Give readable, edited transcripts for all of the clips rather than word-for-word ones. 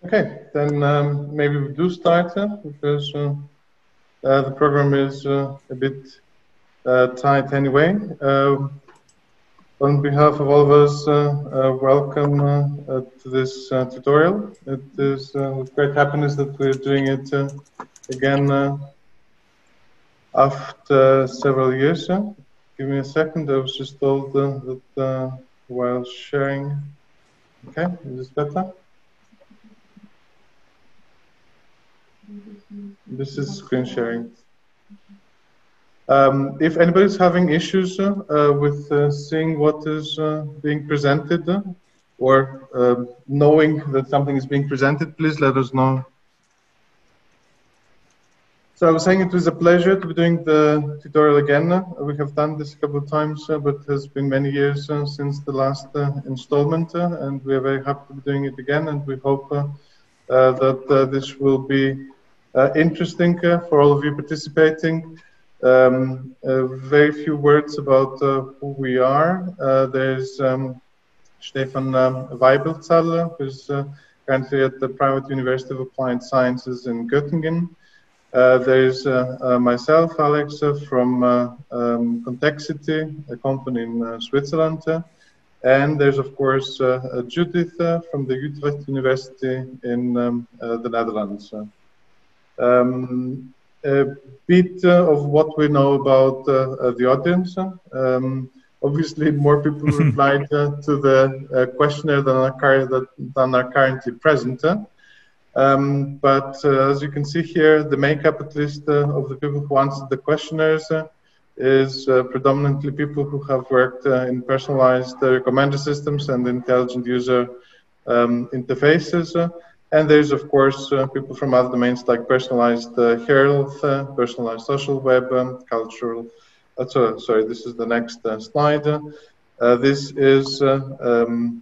Okay, then maybe we do start because the program is a bit tight anyway. On behalf of all of us, welcome to this tutorial. It is with great happiness that we're doing it again after several years. Give me a second, I was just told that while sharing, okay, is this better? This is screen sharing. If anybody's having issues with seeing what is being presented or knowing that something is being presented, please let us know. So I was saying it was a pleasure to be doing the tutorial again. We have done this a couple of times, but it has been many years since the last installment, and we are very happy to be doing it again, and we hope that this will be interesting for all of you participating. Very few words about who we are. There's Stephan Weibelzahl, who's currently at the Private University of Applied Sciences in Göttingen. There's myself, Alex, from Convexity, a company in Switzerland. And there's, of course, Judith from the Utrecht University in the Netherlands. A bit of what we know about the audience. Obviously, more people replied to the questionnaire than are currently present. But as you can see here, the makeup, at least, of the people who answered the questionnaires is predominantly people who have worked in personalized recommender systems and intelligent user interfaces. And there's, of course, people from other domains like personalized health, personalized social web, cultural. Sorry, this is the next slide. This is the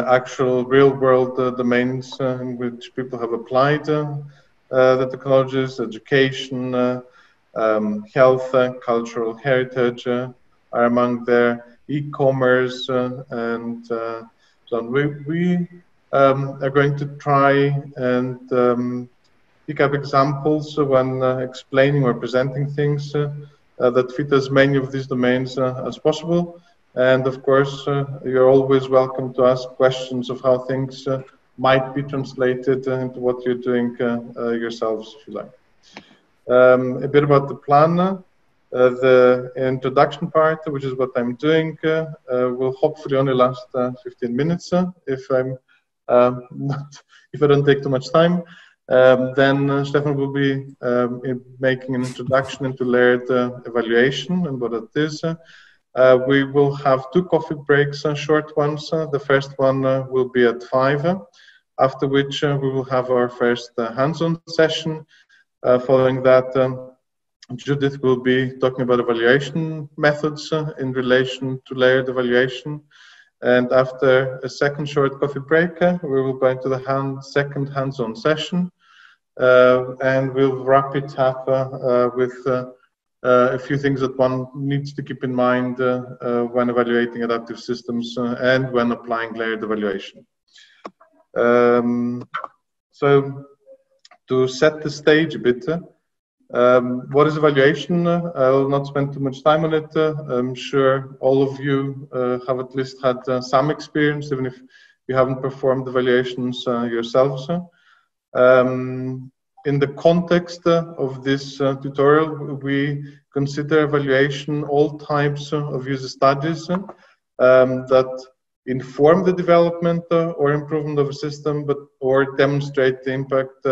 actual real-world domains in which people have applied the technologies: education, health, cultural heritage are among their e-commerce and so on. We are going to try and pick up examples when explaining or presenting things that fit as many of these domains as possible. And of course, you're always welcome to ask questions of how things might be translated into what you're doing yourselves, if you like. A bit about the plan. The introduction part, which is what I'm doing, will hopefully only last 15 minutes if I don't take too much time. Then Stephan will be making an introduction into layered evaluation and what it is. We will have 2 coffee breaks, short ones. The first one will be at 5, after which we will have our first hands-on session. Following that, Judith will be talking about evaluation methods in relation to layered evaluation. And after a second short coffee break, we will go into the second hands-on session. And we'll wrap it up with a few things that one needs to keep in mind when evaluating adaptive systems and when applying layered evaluation. So to set the stage a bit, what is evaluation? I will not spend too much time on it. I'm sure all of you have at least had some experience, even if you haven't performed evaluations yourselves. In the context of this tutorial, we consider evaluation all types of user studies that inform the development or improvement of a system, or demonstrate the impact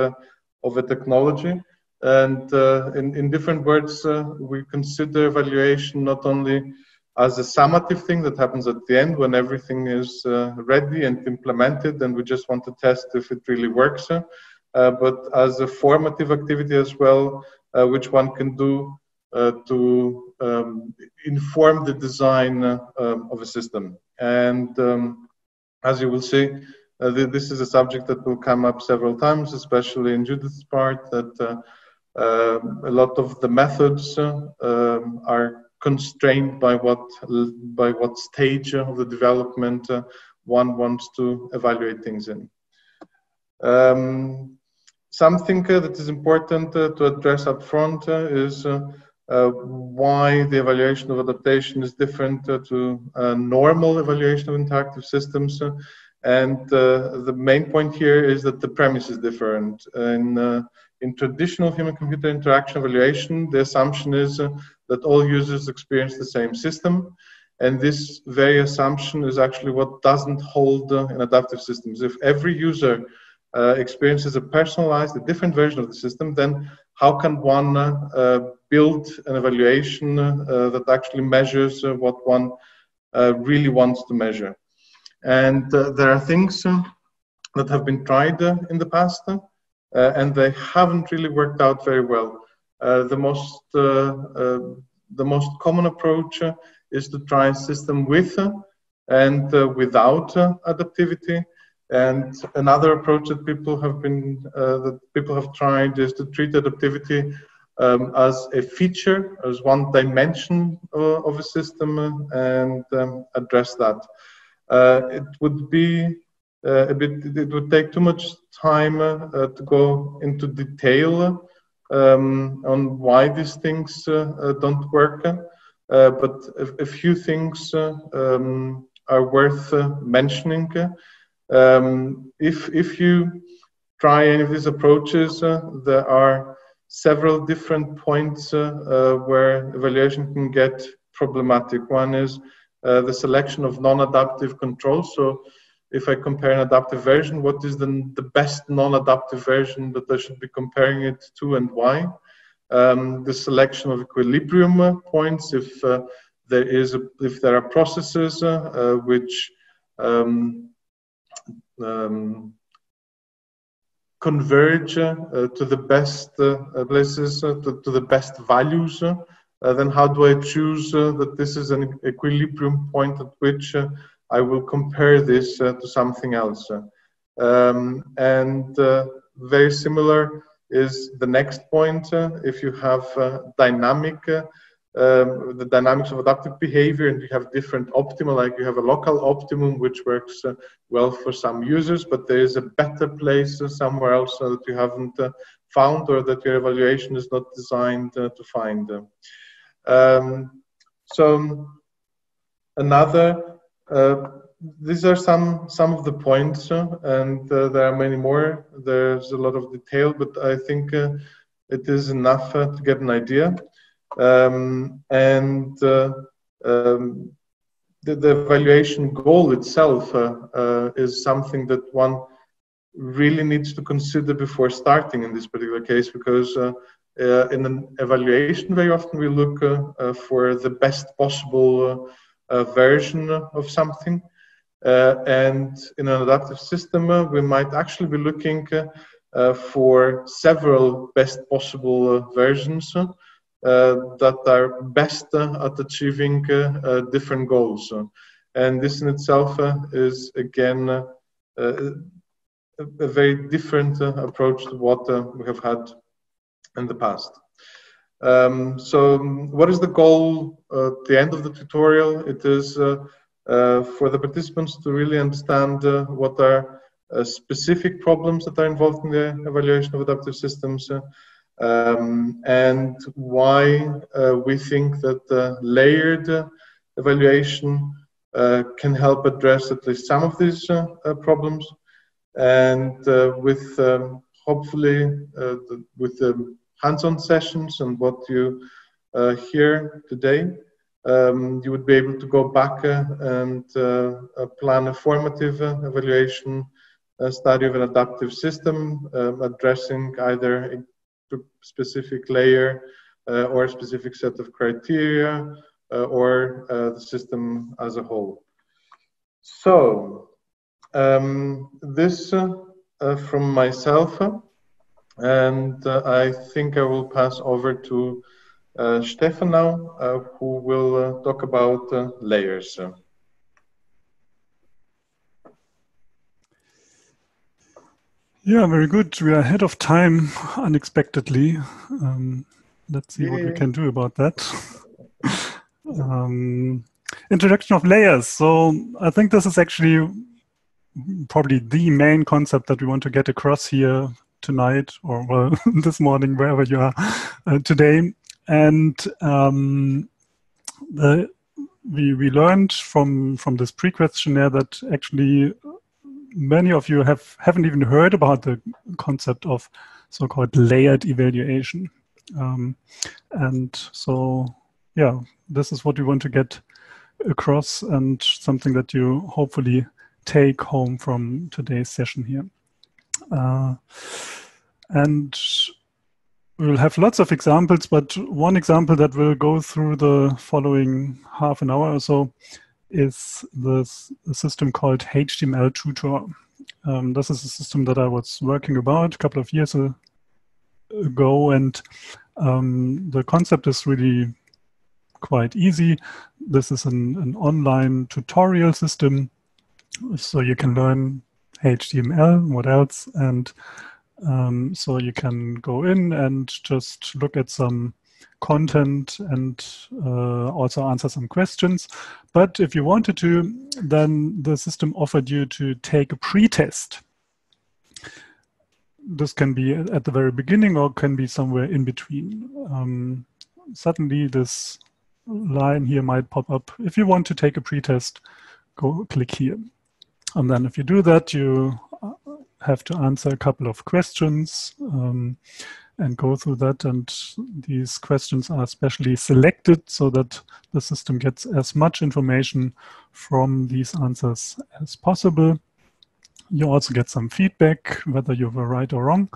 of a technology. And in different words, we consider evaluation not only as a summative thing that happens at the end when everything is ready and implemented and we just want to test if it really works, but as a formative activity as well, which one can do to inform the design of a system. And as you will see, this is a subject that will come up several times, especially in Judith's part, that a lot of the methods are constrained by what stage of the development one wants to evaluate things in. Something that is important to address up front is why the evaluation of adaptation is different to normal evaluation of interactive systems. And the main point here is that the premise is different. In traditional human-computer interaction evaluation, the assumption is that all users experience the same system. And this very assumption is actually what doesn't hold in adaptive systems. If every user experiences a personalized, a different version of the system, then how can one build an evaluation that actually measures what one really wants to measure? And there are things that have been tried in the past, and they haven't really worked out very well. The most common approach is to try a system with and without adaptivity. And another approach that people have tried is to treat adaptivity as a feature, as one dimension of a system, and address that. It would be it would take too much time to go into detail on why these things don't work. But a few things are worth mentioning. If you try any of these approaches, there are several different points where evaluation can get problematic. One is the selection of non-adaptive controls. So if I compare an adaptive version, what is the best non-adaptive version that I should be comparing it to, and why? The selection of equilibrium points, if there are processes which converge to the best places, to the best values, then how do I choose that this is an equilibrium point at which I will compare this to something else? And very similar is the next point. If you have the dynamics of adaptive behavior, and you have different optima, like you have a local optimum which works well for some users, but there is a better place somewhere else that you haven't found, or that your evaluation is not designed to find. So another, these are some of the points, and there are many more. There's a lot of detail, but I think it is enough to get an idea. The evaluation goal itself is something that one really needs to consider before starting in this particular case, because in an evaluation, very often we look for the best possible version of something. And in an adaptive system, we might actually be looking for several best possible versions that are best at achieving different goals. And this in itself is, again, a very different approach to what we have had in the past. So what is the goal at the end of the tutorial? It is for the participants to really understand what are specific problems that are involved in the evaluation of adaptive systems, and why we think that layered evaluation can help address at least some of these problems, and with hopefully with the hands-on sessions and what you hear today, you would be able to go back and plan a formative evaluation study of an adaptive system, addressing either a specific layer or a specific set of criteria, or the system as a whole. So this from myself, and I think I will pass over to Stephan now, who will talk about layers. Yeah, very good. We are ahead of time unexpectedly. Let's see what we can do about that. Introduction of layers. So I think this is actually probably the main concept that we want to get across here tonight, or well, this morning, wherever you are today. And we learned from this pre-questionnaire that actually many of you haven't even heard about the concept of so-called layered evaluation. And so, yeah, this is what we want to get across, and something that you hopefully take home from today's session here. And we'll have lots of examples, but one example that will go through the following half an hour or so is this system called HTML-Tutor. This is a system that I was working about a couple of years ago, and the concept is really quite easy. This is an online tutorial system, so you can learn HTML, what else, and so you can go in and just look at some content and also answer some questions. But if you wanted to, then the system offered you to take a pre-test. This can be at the very beginning or can be somewhere in between. Suddenly this line here might pop up. If you want to take a pre-test, go click here. And then if you do that, you have to answer a couple of questions and go through that. And these questions are specially selected so that the system gets as much information from these answers as possible. You also get some feedback, whether you were right or wrong.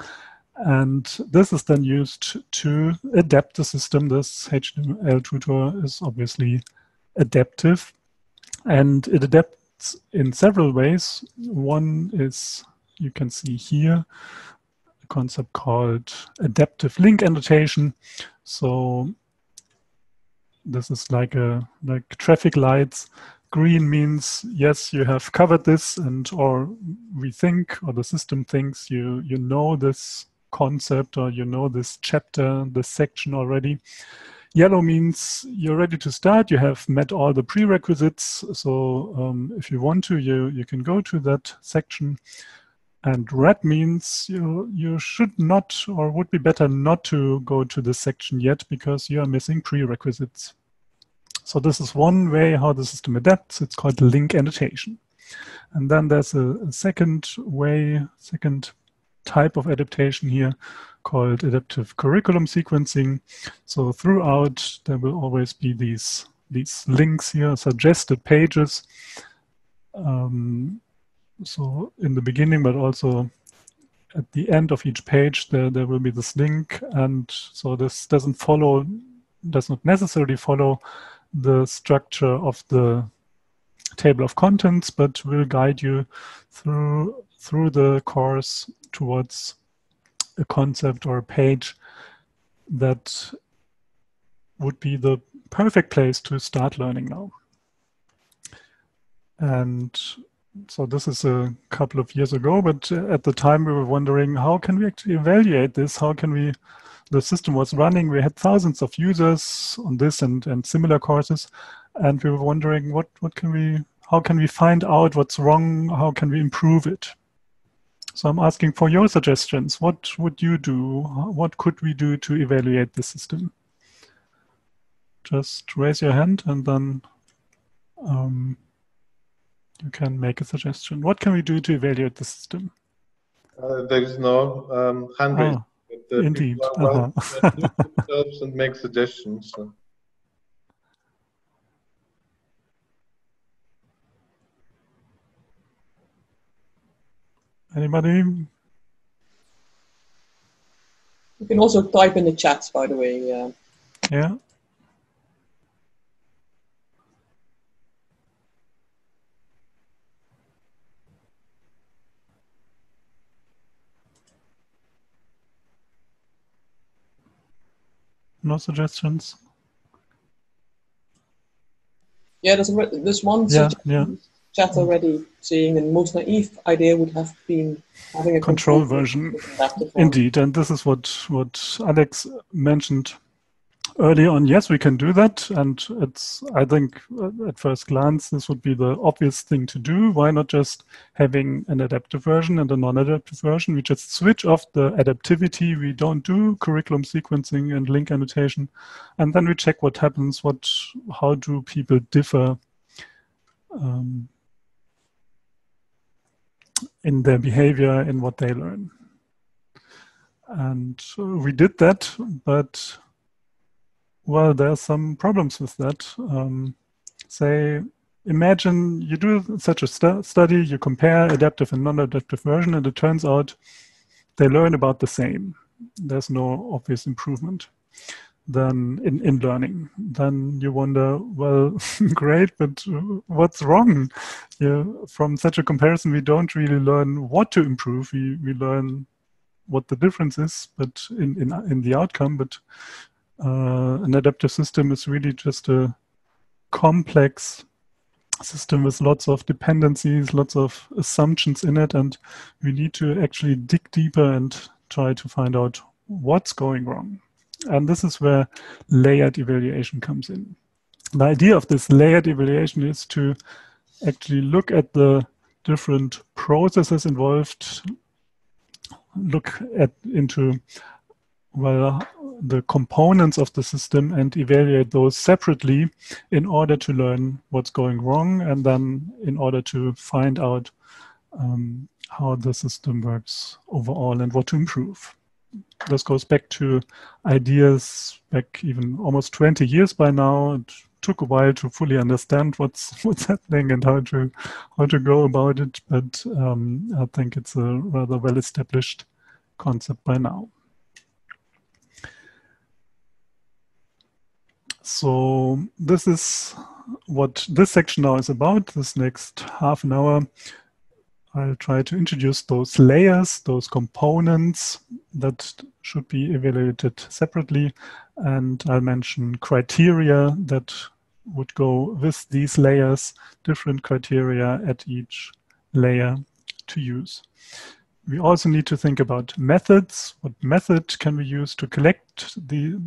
And this is then used to adapt the system. This HTML-Tutor is obviously adaptive, and it adapts in several ways. One is, you can see here, a concept called adaptive link annotation. So this is like traffic lights. Green means, yes, you have covered this, and or we think, or the system thinks you know this concept, or you know this chapter, this section already. Yellow means you're ready to start, you have met all the prerequisites, so if you want to, you can go to that section. And red means you should not, or would be better not to go to this section yet, because you are missing prerequisites. So this is one way how the system adapts. It's called link annotation. And then there's a second way, second type of adaptation here, called adaptive curriculum sequencing. So throughout, there will always be these links here, suggested pages. So in the beginning, but also at the end of each page, there will be this link. And so this does not necessarily follow the structure of the table of contents, but will guide you through the course towards a concept or a page that would be the perfect place to start learning now. And so this is a couple of years ago, but at the time we were wondering, how can we actually evaluate this? How can we, the system was running, we had thousands of users on this and similar courses, and we were wondering how can we find out what's wrong? How can we improve it? So I'm asking for your suggestions. What would you do? What could we do to evaluate the system? Just raise your hand and then you can make a suggestion. What can we do to evaluate the system? There is no hand raising. Indeed. People are welcome to unmute themselves and make suggestions. So. Anybody? You can also type in the chat, by the way. Yeah. No suggestions? Yeah, there's one suggestion chat already, saying the most naive idea would have been having a control version. Indeed, and this is what Alex mentioned Early on, yes, we can do that. And I think at first glance, this would be the obvious thing to do. Why not just having an adaptive version and a non-adaptive version? We just switch off the adaptivity. We don't do curriculum sequencing and link annotation. And then we check what happens, how do people differ in their behavior, in what they learn. And we did that, but well, there are some problems with that. Say, imagine you do such a study, you compare adaptive and non-adaptive version, and it turns out they learn about the same. There's no obvious improvement then in learning. Then you wonder, well, great, but what's wrong? From such a comparison, we don't really learn what to improve. We learn what the difference is, but in the outcome, but an adaptive system is really just a complex system with lots of dependencies, lots of assumptions in it, and we need to actually dig deeper and try to find out what's going wrong. And this is where layered evaluation comes in. The idea of this layered evaluation is to actually look at the different processes involved, look into the components of the system and evaluate those separately in order to learn what's going wrong, and then in order to find out how the system works overall and what to improve. This goes back to ideas back even almost 20 years by now. It took a while to fully understand what's happening and how to go about it, but I think it's a rather well-established concept by now. So this is what this section now is about. This next half an hour, I'll try to introduce those layers, those components that should be evaluated separately. And I'll mention criteria that would go with these layers, different criteria at each layer to use. We also need to think about methods. What method can we use to collect the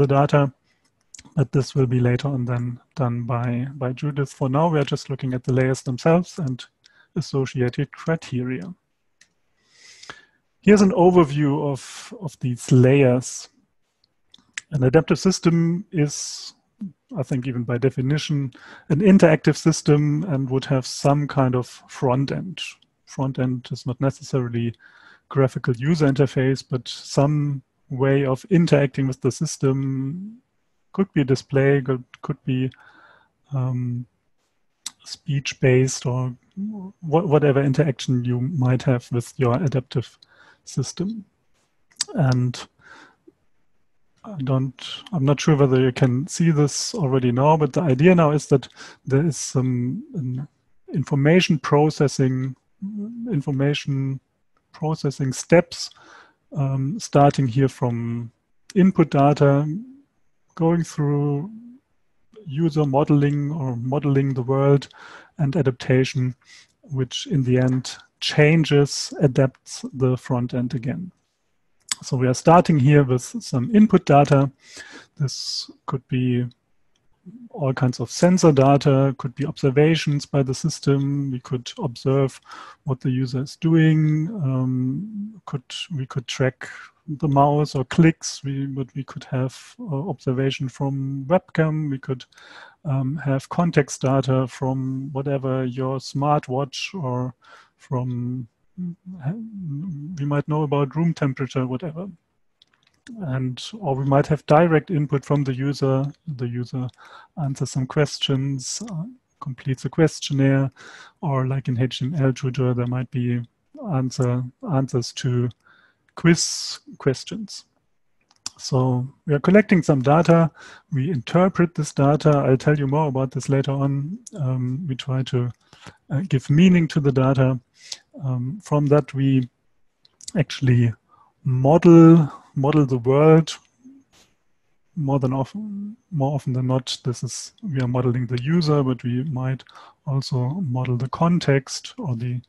data? But this will be later on then done by Judith. For now, we are just looking at the layers themselves and associated criteria. Here's an overview of these layers. An adaptive system is, I think even by definition, an interactive system and would have some kind of front end. Front end is not necessarily graphical user interface, but some way of interacting with the system. Could be display, could be speech-based, or whatever interaction you might have with your adaptive system. And I'm not sure whether you can see this already now, but the idea now is that there is some information processing steps, starting here from input data, going through user modeling or modeling the world, and adaptation, which in the end adapts the front end again. So we are starting here with some input data. This could be all kinds of sensor data, could be observations by the system. We could observe what the user is doing. We could track the mouse or clicks, but we could have observation from webcam. We could have context data from whatever your smartwatch, or from, we might know about room temperature, whatever. Or we might have direct input from the user. The user answers some questions, completes a questionnaire, or like in HTML-Tutor, there might be answers to quiz questions. So we are collecting some data. We interpret this data. I'll tell you more about this later on. We try to give meaning to the data. From that, we actually model the world. More often than not, we are modeling the user, but we might also model the context or the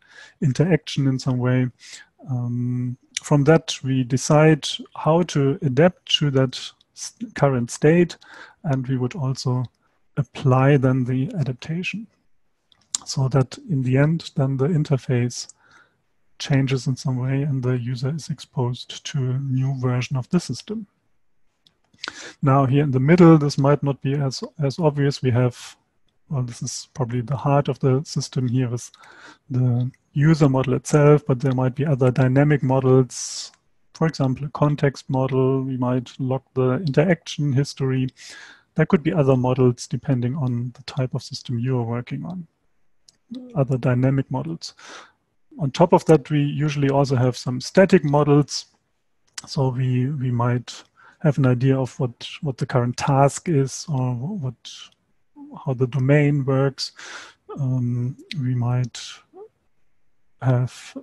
interaction in some way. From that, we decide how to adapt to that current state, and we would also apply then the adaptation, so that in the end then the interface changes in some way and the user is exposed to a new version of the system. Now here in the middle, this might not be as obvious. We have, well, this is probably the heart of the system here with the user model itself, but there might be other dynamic models. For example, a context model, we might log the interaction history. There could be other models depending on the type of system you are working on, other dynamic models. On top of that, we usually also have some static models. So we might have an idea of what the current task is, or how the domain works. We might have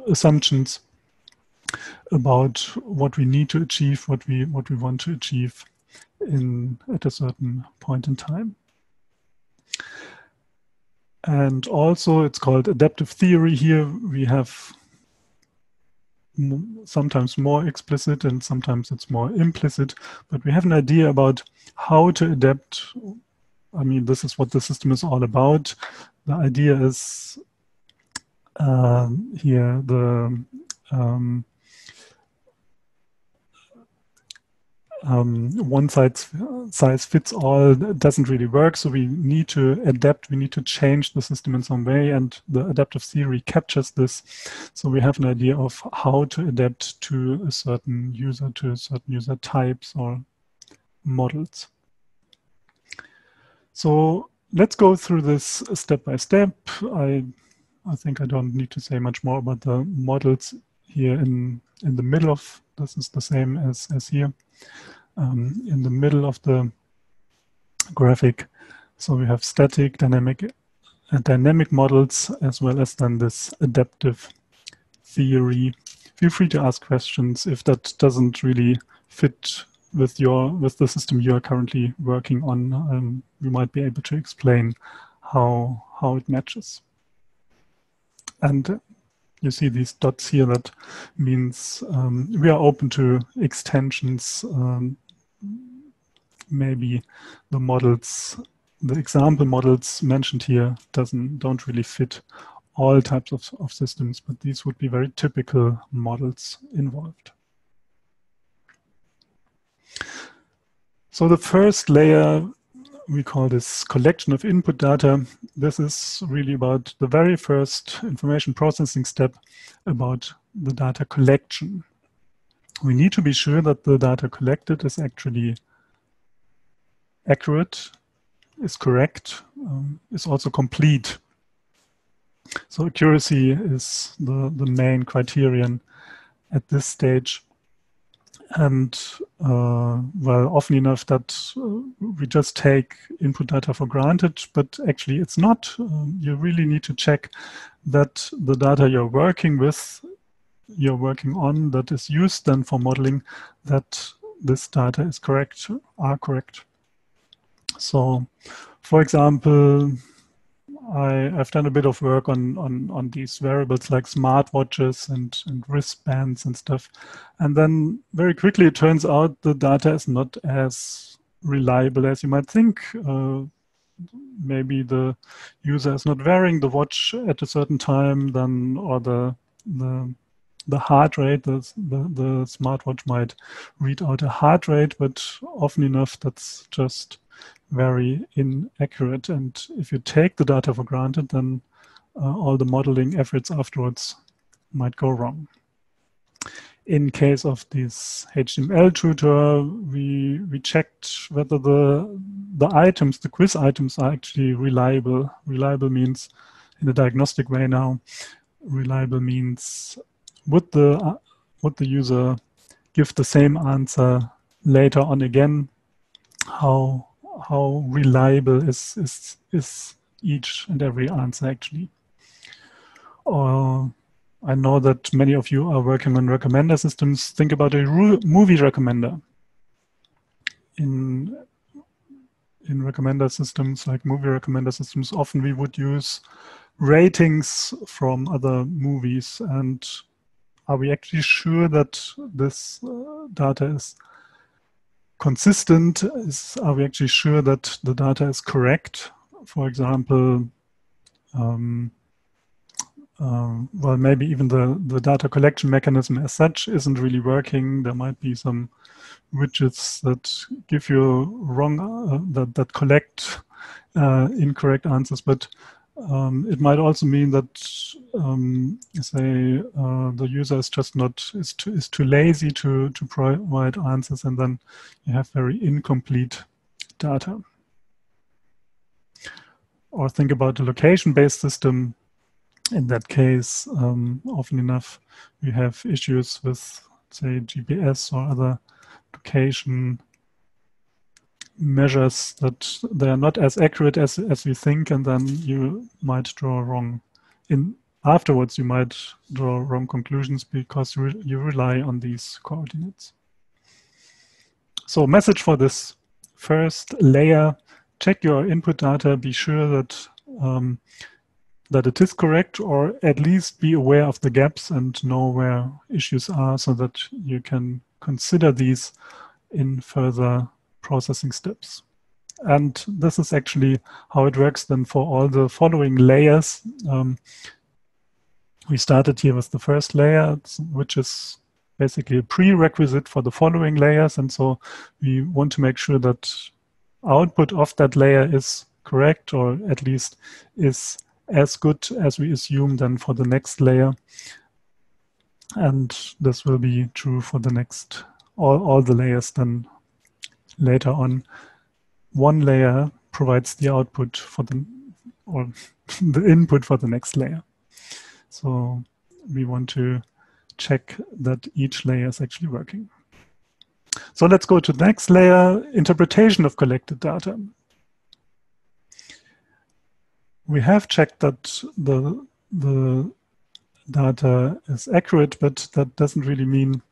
assumptions about what we need to achieve, what we want to achieve at a certain point in time. And also, it's called adaptive theory here. We have sometimes more explicit and sometimes it's more implicit, but we have an idea about how to adapt. I mean, this is what the system is all about. The idea is here, the one size fits all doesn't really work, so we need to adapt, we need to change the system in some way, and the adaptive theory captures this. So we have an idea of how to adapt to a certain user types or models. So let's go through this step by step. I think I don't need to say much more about the models here in the middle of, this is the same as here. In the middle of the graphic. So we have static, dynamic models, as well as then this adaptive theory. Feel free to ask questions if that doesn't really fit with the system you are currently working on. We might be able to explain how it matches. And you see these dots here, that means we are open to extensions. Maybe the models, the example models mentioned here don't really fit all types of systems, but these would be very typical models involved. So the first layer, we call this collection of input data. This is really about the very first information processing step, about the data collection. We need to be sure that the data collected is actually accurate, is correct, is also complete. So accuracy is the main criterion at this stage. And well, often enough that we just take input data for granted, but actually it's not. You really need to check that the data you're working on, that is used then for modeling, that this data is correct, are correct. So, for example, I've done a bit of work on these variables like smartwatches and wristbands and stuff. And then very quickly it turns out the data is not as reliable as you might think. Maybe the user is not wearing the watch at a certain time, then, or the heart rate, the smartwatch might read out a heart rate, but often enough that's just very inaccurate. And if you take the data for granted, then all the modeling efforts afterwards might go wrong. In case of this HTML-Tutor, we checked whether the items, the quiz items, are actually reliable. Reliable means, in a diagnostic way now, reliable means would the user give the same answer later on again? How reliable is each and every answer actually? Or I know that many of you are working on recommender systems. Think about a movie recommender. In recommender systems, like movie recommender systems, often we would use ratings from other movies. And are we actually sure that this data is consistent? Are we actually sure that the data is correct? For example, well, maybe even the data collection mechanism as such isn't really working. There might be some widgets that give you wrong, that collect incorrect answers, but it might also mean that, say, the user is just is too lazy to provide answers, and then you have very incomplete data. Or think about a location-based system. In that case, often enough, we have issues with, say, GPS or other location measures that they are not as accurate as we think, and then you might draw wrong. Afterwards, you might draw wrong conclusions because you rely on these coordinates. So, message for this first layer: check your input data. Be sure that that it is correct, or at least be aware of the gaps and know where issues are, so that you can consider these in further processing steps. And this is actually how it works then for all the following layers. We started here with the first layer, which is basically a prerequisite for the following layers. And so we want to make sure that output of that layer is correct, or at least is as good as we assume then for the next layer. And this will be true for the next, all the layers then later on. One layer provides the output for or the input for the next layer. So we want to check that each layer is actually working. So let's go to the next layer, interpretation of collected data. We have checked that the data is accurate, but that doesn't really mean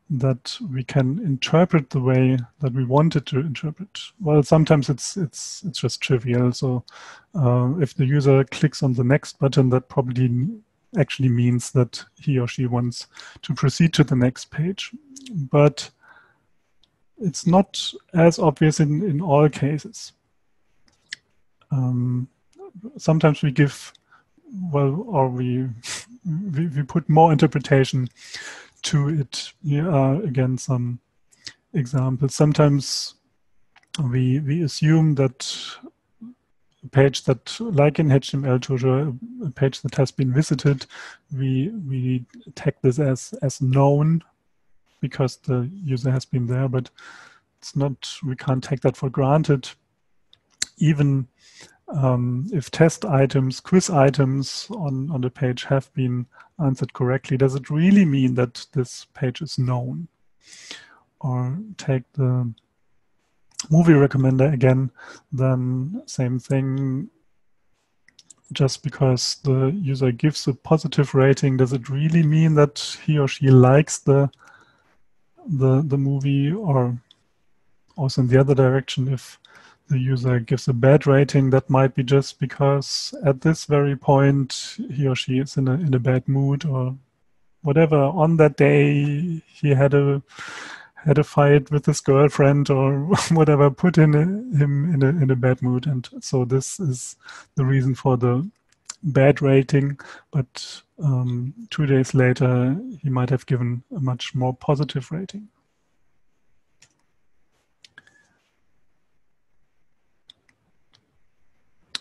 that we can interpret the way that we want it to interpret. Well, sometimes it's just trivial. So if the user clicks on the next button, that probably actually means that he or she wants to proceed to the next page. But it's not as obvious in all cases. Sometimes we give, well, or we put more interpretation to it. Here are again some examples. Sometimes we assume that a page that, like in HTML-Tutor, a page that has been visited, we tag this as known because the user has been there, but it's not, we can't take that for granted. Even if test items, quiz items on the page have been answered correctly, does it really mean that this page is known? Or take the movie recommender again, then same thing. Just because the user gives a positive rating, does it really mean that he or she likes the movie? Or also in the other direction, if the user gives a bad rating, that might be just because at this very point he or she is in a bad mood, or whatever. On that day he had a fight with his girlfriend, or whatever, put him in a bad mood, and so this is the reason for the bad rating. But 2 days later he might have given a much more positive rating.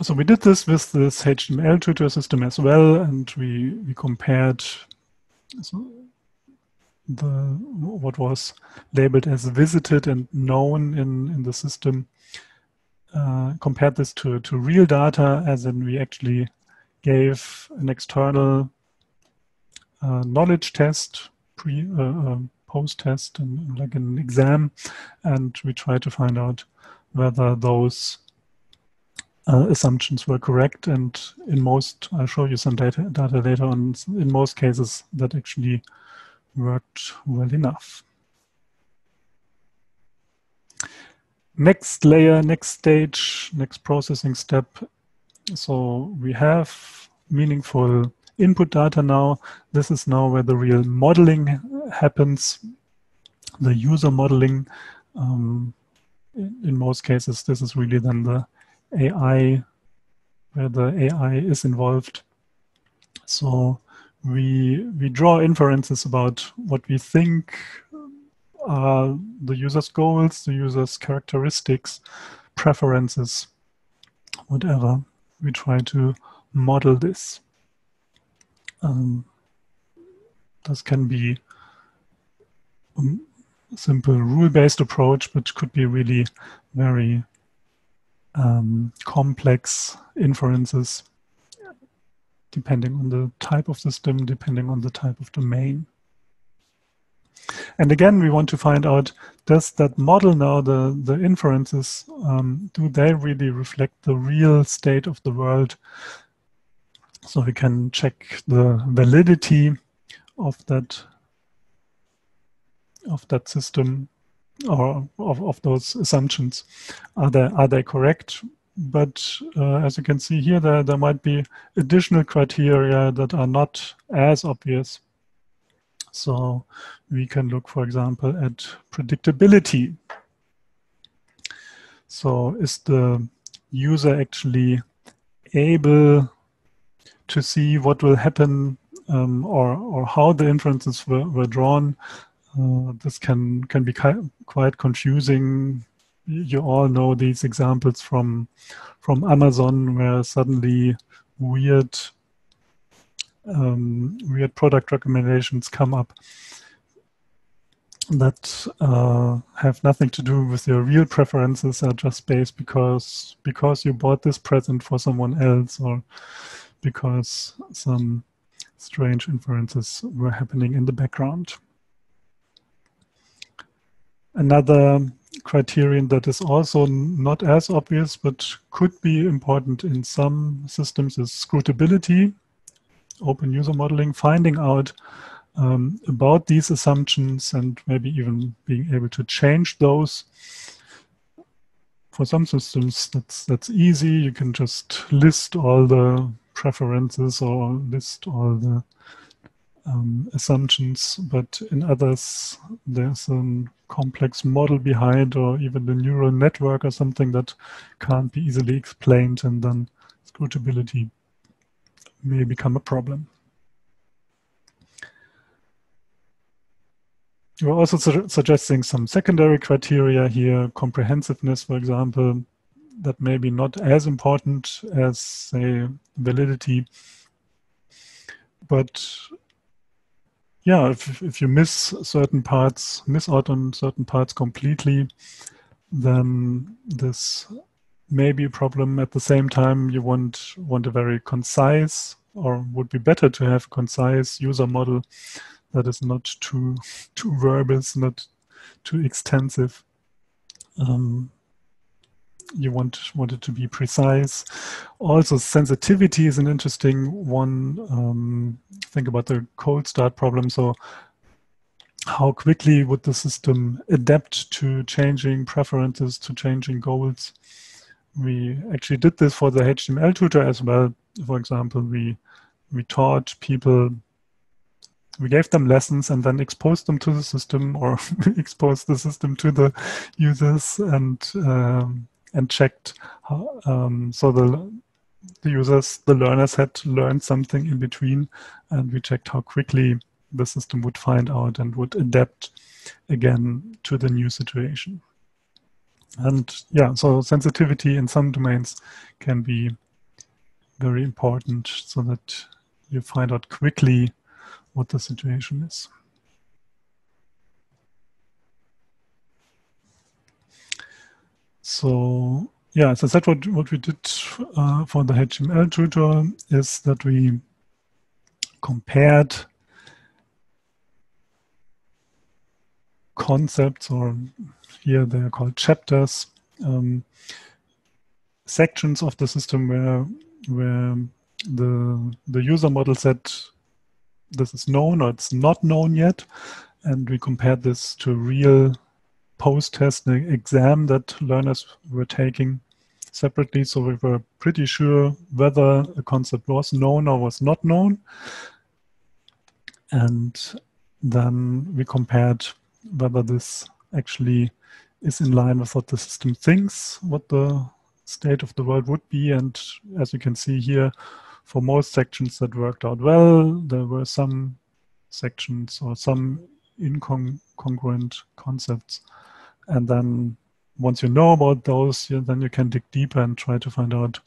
So we did this with this HTML tutor system as well, and we compared what was labeled as visited and known in the system, compared this to real data, as in we actually gave an external knowledge test, post test, and like an exam, and we tried to find out whether those assumptions were correct. And in most, I'll show you some data later on, in most cases that actually worked well enough. Next layer, next stage, next processing step. So we have meaningful input data now. This is now where the real modeling happens, the user modeling. in most cases, this is really then the AI, where the AI is involved. So we draw inferences about what we think are the user's goals, the user's characteristics, preferences, whatever. We try to model this. This can be a simple rule-based approach, but could be really very complex inferences, depending on the type of system, depending on the type of domain. And again, we want to find out, does that model now, the inferences, do they really reflect the real state of the world? So we can check the validity of that system, or of those assumptions. Are they correct? But as you can see here, there might be additional criteria that are not as obvious. So we can look, for example, at predictability. So is the user actually able to see what will happen, or how the inferences were drawn? This can be quite confusing. You all know these examples from Amazon, where suddenly weird product recommendations come up that have nothing to do with your real preferences, are just based because you bought this present for someone else, or because some strange inferences were happening in the background. Another criterion that is also not as obvious but could be important in some systems is scrutability, open user modeling, finding out about these assumptions and maybe even being able to change those. For some systems, that's easy. You can just list all the preferences or list all the assumptions, but in others, there's a complex model behind, or even the neural network or something that can't be easily explained, and then scrutability may become a problem. We're also suggesting some secondary criteria here, comprehensiveness, for example, that may be not as important as, say, validity. But yeah, if you miss out on certain parts completely, then this may be a problem. At the same time, you want a very concise, or would be better to have a concise user model that is not too verbose, not too extensive. You want it to be precise. Also, sensitivity is an interesting one. Think about the cold start problem. So how quickly would the system adapt to changing preferences, to changing goals? We actually did this for the HTML tutor as well. For example, we taught people, we gave them lessons and then exposed them to the system, or exposed the system to the users, and checked how, so the users, the learners had learned something in between, and we checked how quickly the system would find out and would adapt again to the new situation. And yeah, so sensitivity in some domains can be very important, so that you find out quickly what the situation is. So yeah, as I said, what we did for the HTML tutor is that we compared concepts, or here they are called chapters, sections of the system where the user model said this is known or it's not known yet, and we compared this to real post-test exam that learners were taking separately, so we were pretty sure whether a concept was known or was not known. And then we compared whether this actually is in line with what the system thinks, what the state of the world would be. And as you can see here, for most sections that worked out well, there were some sections or some incongruent concepts. And then once you know about those, then you can dig deeper and try to find out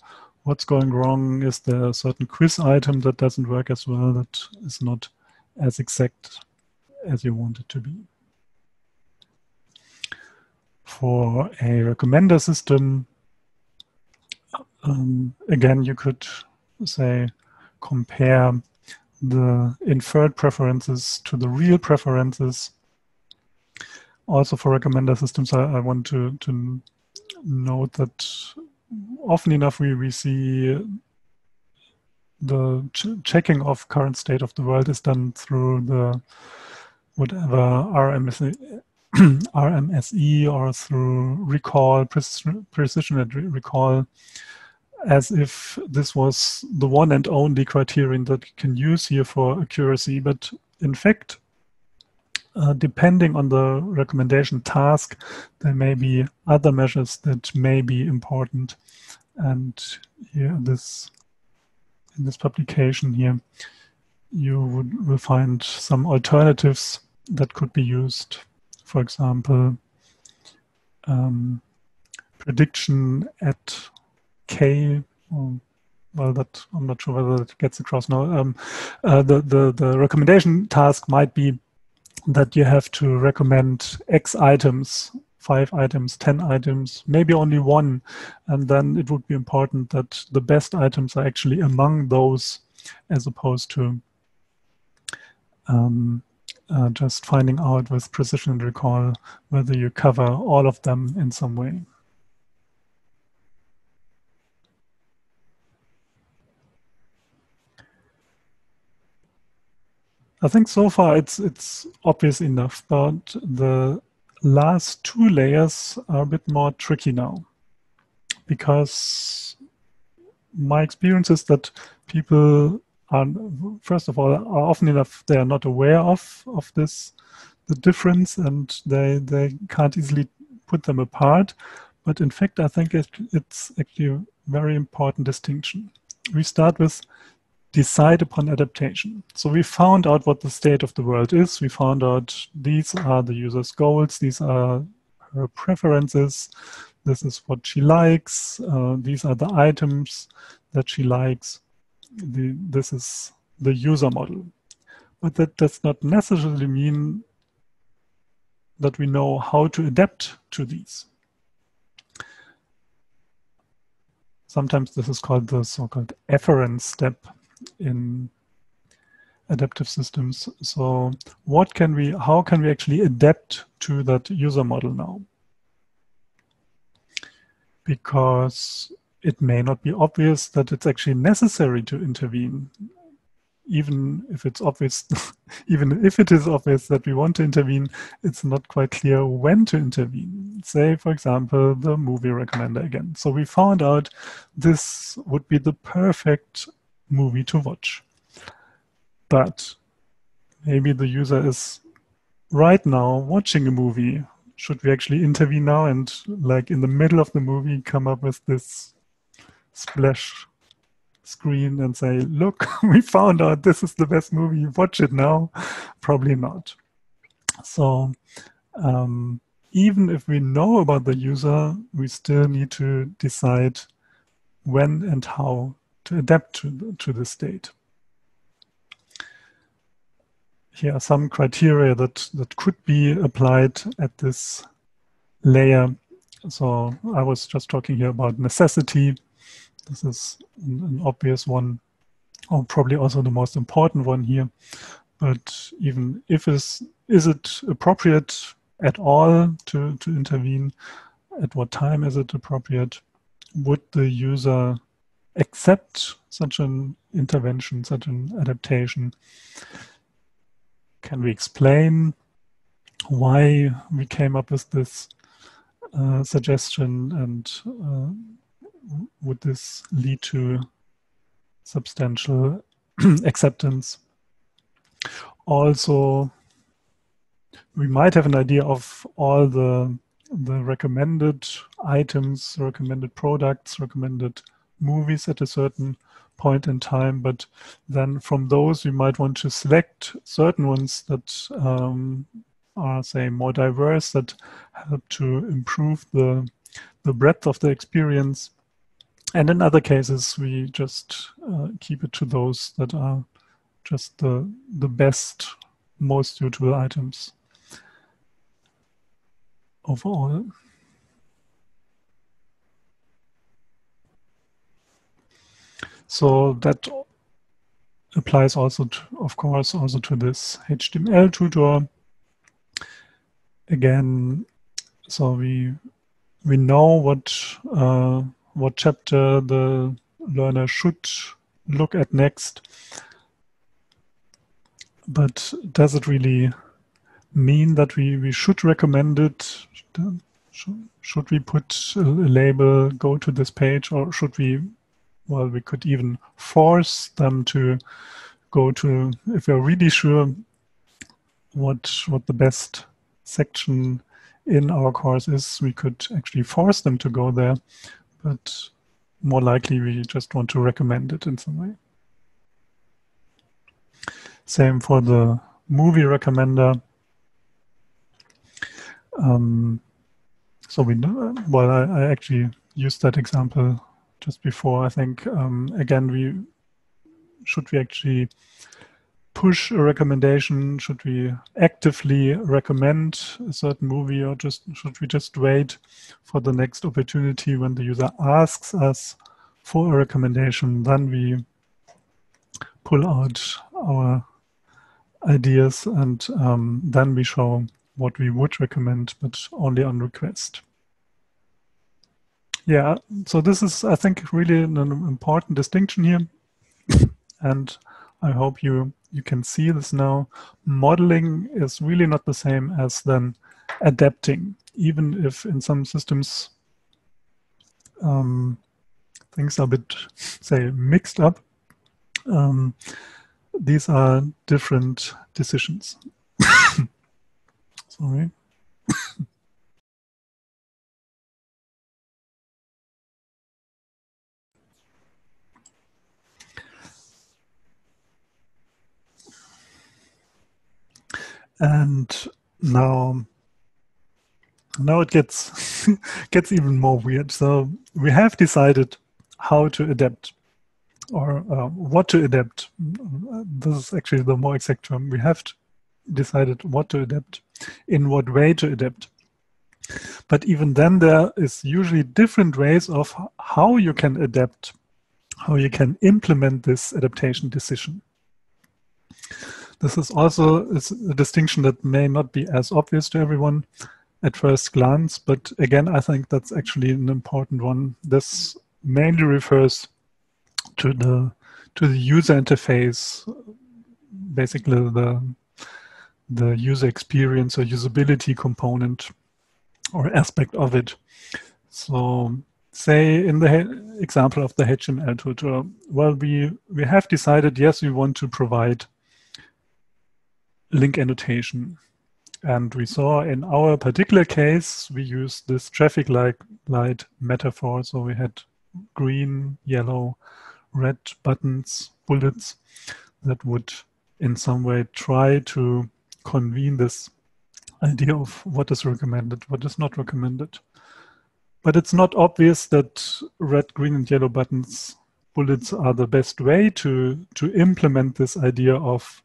what's going wrong. Is there a certain quiz item that doesn't work as well, that is not as exact as you want it to be? For a recommender system, again, you could say compare the inferred preferences to the real preferences. Also for recommender systems, I want to note that often enough we see the checking of current state of the world is done through the whatever RMSE or through recall, precision at recall, as if this was the one and only criterion that you can use here for accuracy. But in fact, depending on the recommendation task, there may be other measures that may be important. And here in this publication here, you will find some alternatives that could be used. For example, prediction at K. Well, that I'm not sure whether it gets across now. The recommendation task might be that you have to recommend X items, 5 items, 10 items, maybe only 1. And then it would be important that the best items are actually among those, as opposed to just finding out with precision and recall whether you cover all of them in some way. I think so far it's obvious enough, but the last 2 layers are a bit more tricky now, because my experience is that people are, first of all, are often enough they are not aware of this, the difference, and they can't easily put them apart. But in fact, I think it's actually a very important distinction. We start with decide upon adaptation. So we found out what the state of the world is. We found out these are the user's goals. These are her preferences. This is what she likes. These are the items that she likes. This is the user model. But that does not necessarily mean that we know how to adapt to these. Sometimes this is called the so-called efference step in adaptive systems. So how can we actually adapt to that user model now? Because it may not be obvious that it's actually necessary to intervene. Even if it's obvious, even if it is obvious that we want to intervene, it's not quite clear when to intervene. Say, for example, the movie recommender again. So we found out this would be the perfect movie to watch. But maybe the user is right now watching a movie. Should we actually intervene now and, like, in the middle of the movie, come up with this splash screen and say, look, we found out this is the best movie, watch it now? Probably not. So even if we know about the user, we still need to decide when and how to adapt to the state. Here are some criteria that could be applied at this layer. So I was just talking here about necessity. This is an obvious one, or probably also the most important one here. But even if is it appropriate at all to intervene? At what time is it appropriate? Would the user accept such an intervention, such an adaptation? Can we explain why we came up with this suggestion, and would this lead to substantial acceptance? Also, we might have an idea of all the recommended items, recommended products, recommended movies at a certain point in time, but then from those we might want to select certain ones that are, say, more diverse, that help to improve the breadth of the experience. And in other cases, we just keep it to those that are just the best, most suitable items overall. So that applies also, to, of course, also to this HTML tutor. Again, so we know what chapter the learner should look at next, but does it really mean that we should recommend it? Should we put a label, go to this page, or should we, well, we could even force them to go to, if we're really sure what the best section in our course is, we could actually force them to go there, but more likely we just want to recommend it in some way. Same for the movie recommender. So we know, well, I actually used that example just before. I think, again, should we actually push a recommendation? Should we actively recommend a certain movie, or should we just wait for the next opportunity when the user asks us for a recommendation? Then we pull out our ideas and then we show what we would recommend, but only on request. Yeah, so this is, I think, really an important distinction here. And I hope you can see this now. Modeling is really not the same as then adapting, even if in some systems things are a bit, say, mixed up. These are different decisions. Sorry. And now it gets even more weird. So we have decided how to adapt, or what to adapt. This is actually the more exact term. We have decided what to adapt, in what way to adapt. But even then, there is usually different ways of how you can adapt, how you can implement this adaptation decision. This is also a distinction that may not be as obvious to everyone at first glance, but again, I think that's actually an important one. This mainly refers to the user interface, basically the user experience or usability component or aspect of it. So say in the example of the HTML tutor, well, we have decided, yes, we want to provide link annotation. And we saw in our particular case, we used this traffic light metaphor. So we had green, yellow, red buttons, bullets that would in some way try to convene this idea of what is recommended, what is not recommended. But it's not obvious that red, green, and yellow buttons, bullets are the best way to implement this idea of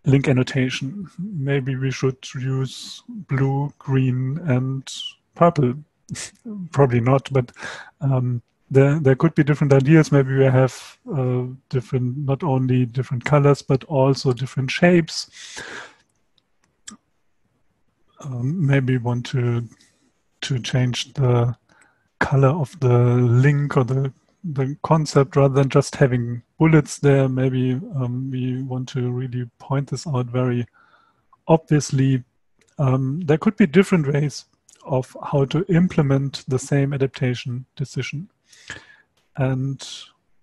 link annotation. Maybe we should use blue, green, and purple. Probably not, but there could be different ideas. Maybe we have different, not only different colors, but also different shapes. Maybe want to change the color of the link or the concept rather than just having bullets there. Maybe we want to really point this out very obviously. There could be different ways of how to implement the same adaptation decision. And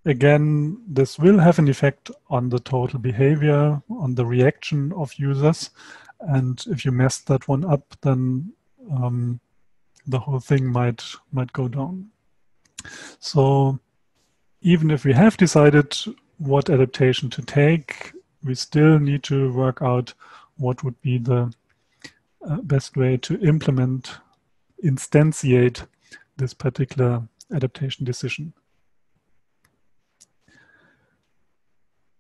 again, this will have an effect on the total behavior, on the reaction of users. And if you mess that one up, then the whole thing might go down. So even if we have decided what adaptation to take, we still need to work out what would be the best way to instantiate this particular adaptation decision.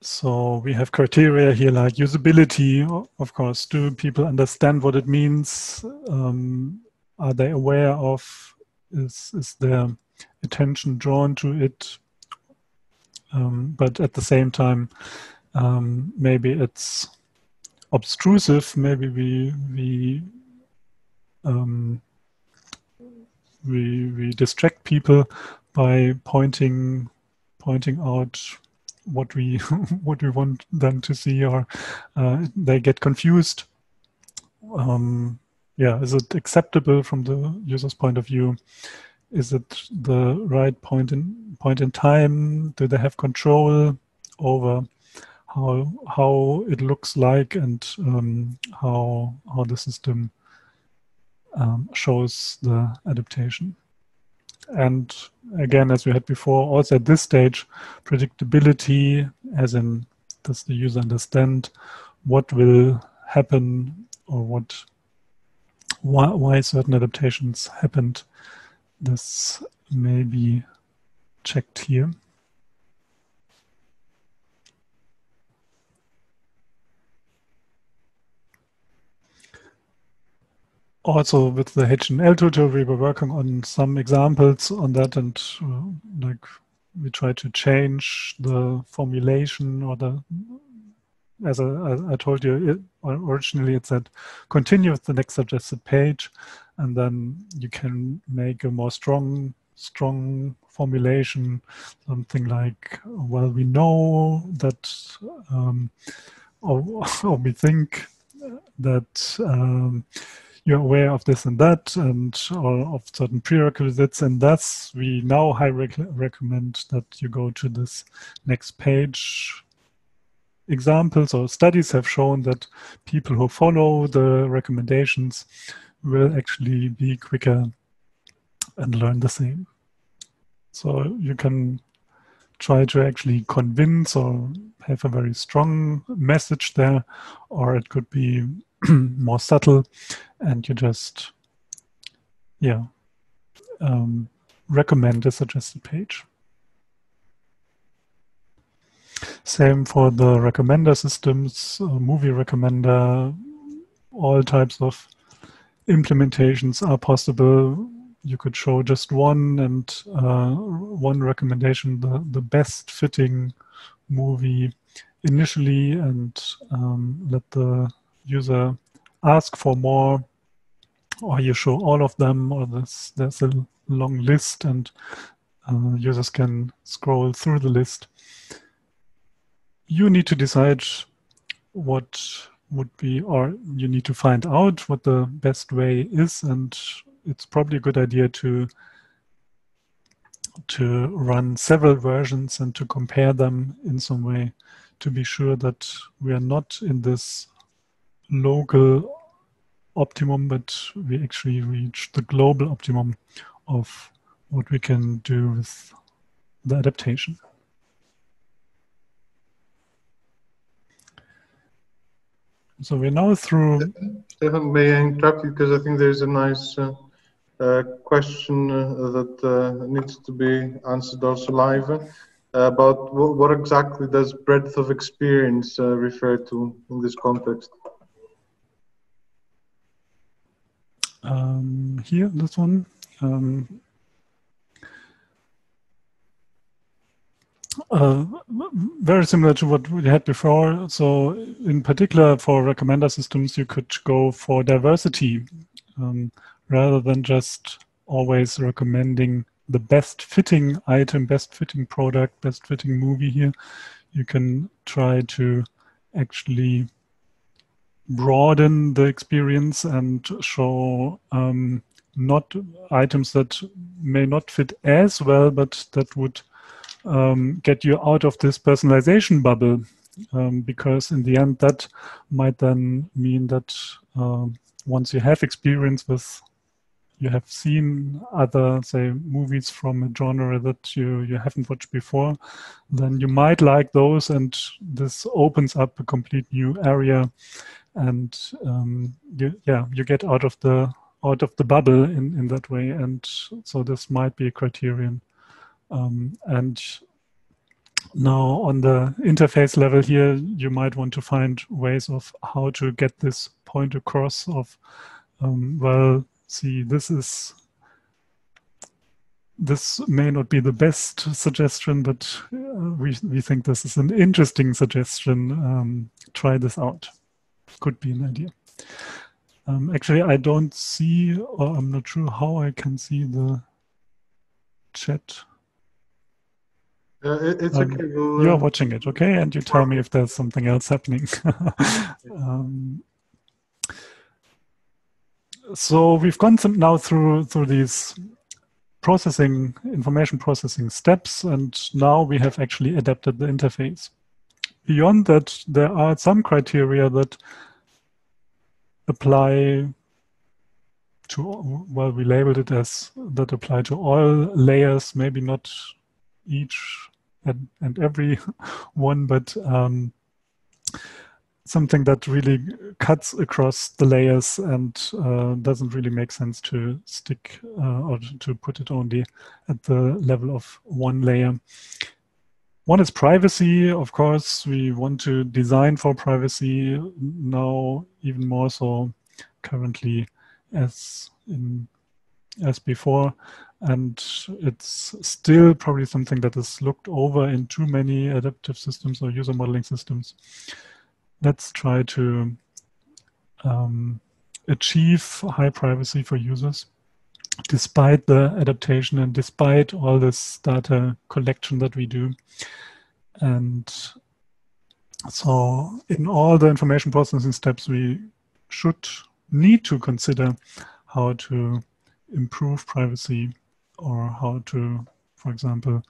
So we have criteria here like usability, of course. Do people understand what it means? Are they aware of, is their attention drawn to it? But at the same time, maybe it's obtrusive. Maybe we distract people by pointing out what we what we want them to see, or they get confused. Yeah, is it acceptable from the user's point of view? Is it the right point in time? Do they have control over how it looks like and how the system shows the adaptation? And again, as we had before, also at this stage, predictability, as in, does the user understand what will happen or why certain adaptations happened? This may be checked here. Also with the HTML tutor, we were working on some examples on that, and like we tried to change the formulation, or the, as I told you, originally it said continue with the next suggested page, and then you can make a more strong formulation, something like, well, we know that, or we think that you're aware of this and that, and or of certain prerequisites, and thus we now highly recommend that you go to this next page. Examples or studies have shown that people who follow the recommendations will actually be quicker and learn the same. So you can try to actually convince or have a very strong message there, or it could be more subtle, and you just, yeah, recommend a suggested page. Same for the recommender systems, movie recommender, all types of implementations are possible. You could show just one, and one recommendation, the best fitting movie initially, and let the user ask for more, or you show all of them, or there's a long list, and users can scroll through the list. You need to decide what would be, or you need to find out what the best way is, and it's probably a good idea to run several versions and to compare them in some way to be sure that we are not in this local optimum, but we actually reach the global optimum of what we can do with the adaptation. So we're now through. Stephan, may I interrupt you, because I think there's a nice question that needs to be answered also live about what exactly does breadth of experience refer to in this context? Here, this one. Very similar to what we had before. So in particular for recommender systems, you could go for diversity rather than just always recommending the best fitting item, best fitting product, best fitting movie here. You can try to actually broaden the experience and show not items that may not fit as well, but that would get you out of this personalization bubble, because in the end that might then mean that once you have experience with you have seen other, say, movies from a genre that you haven't watched before, then you might like those, and this opens up a complete new area, and you get out of the bubble in that way, and so this might be a criterion. And now on the interface level here, you might want to find ways of how to get this point across of, well, see, this may not be the best suggestion, but we think this is an interesting suggestion. Try this out. Could be an idea. Actually, I don't see, or I'm not sure how I can see the chat. It's okay. You're watching it, okay? And you tell me if there's something else happening. So we've gone now through these information processing steps, and now we have actually adapted the interface. Beyond that, there are some criteria that apply to, well, we labeled it as that apply to all layers, maybe not each and every one, but something that really cuts across the layers and doesn't really make sense to stick or to put it only at the level of one layer. One is privacy. Of course, we want to design for privacy now, even more so currently as before. And it's still probably something that is looked over in too many adaptive systems or user modeling systems. Let's try to achieve high privacy for users, despite the adaptation and despite all this data collection that we do. And so in all the information processing steps, we need to consider how to improve privacy, or how to, for example,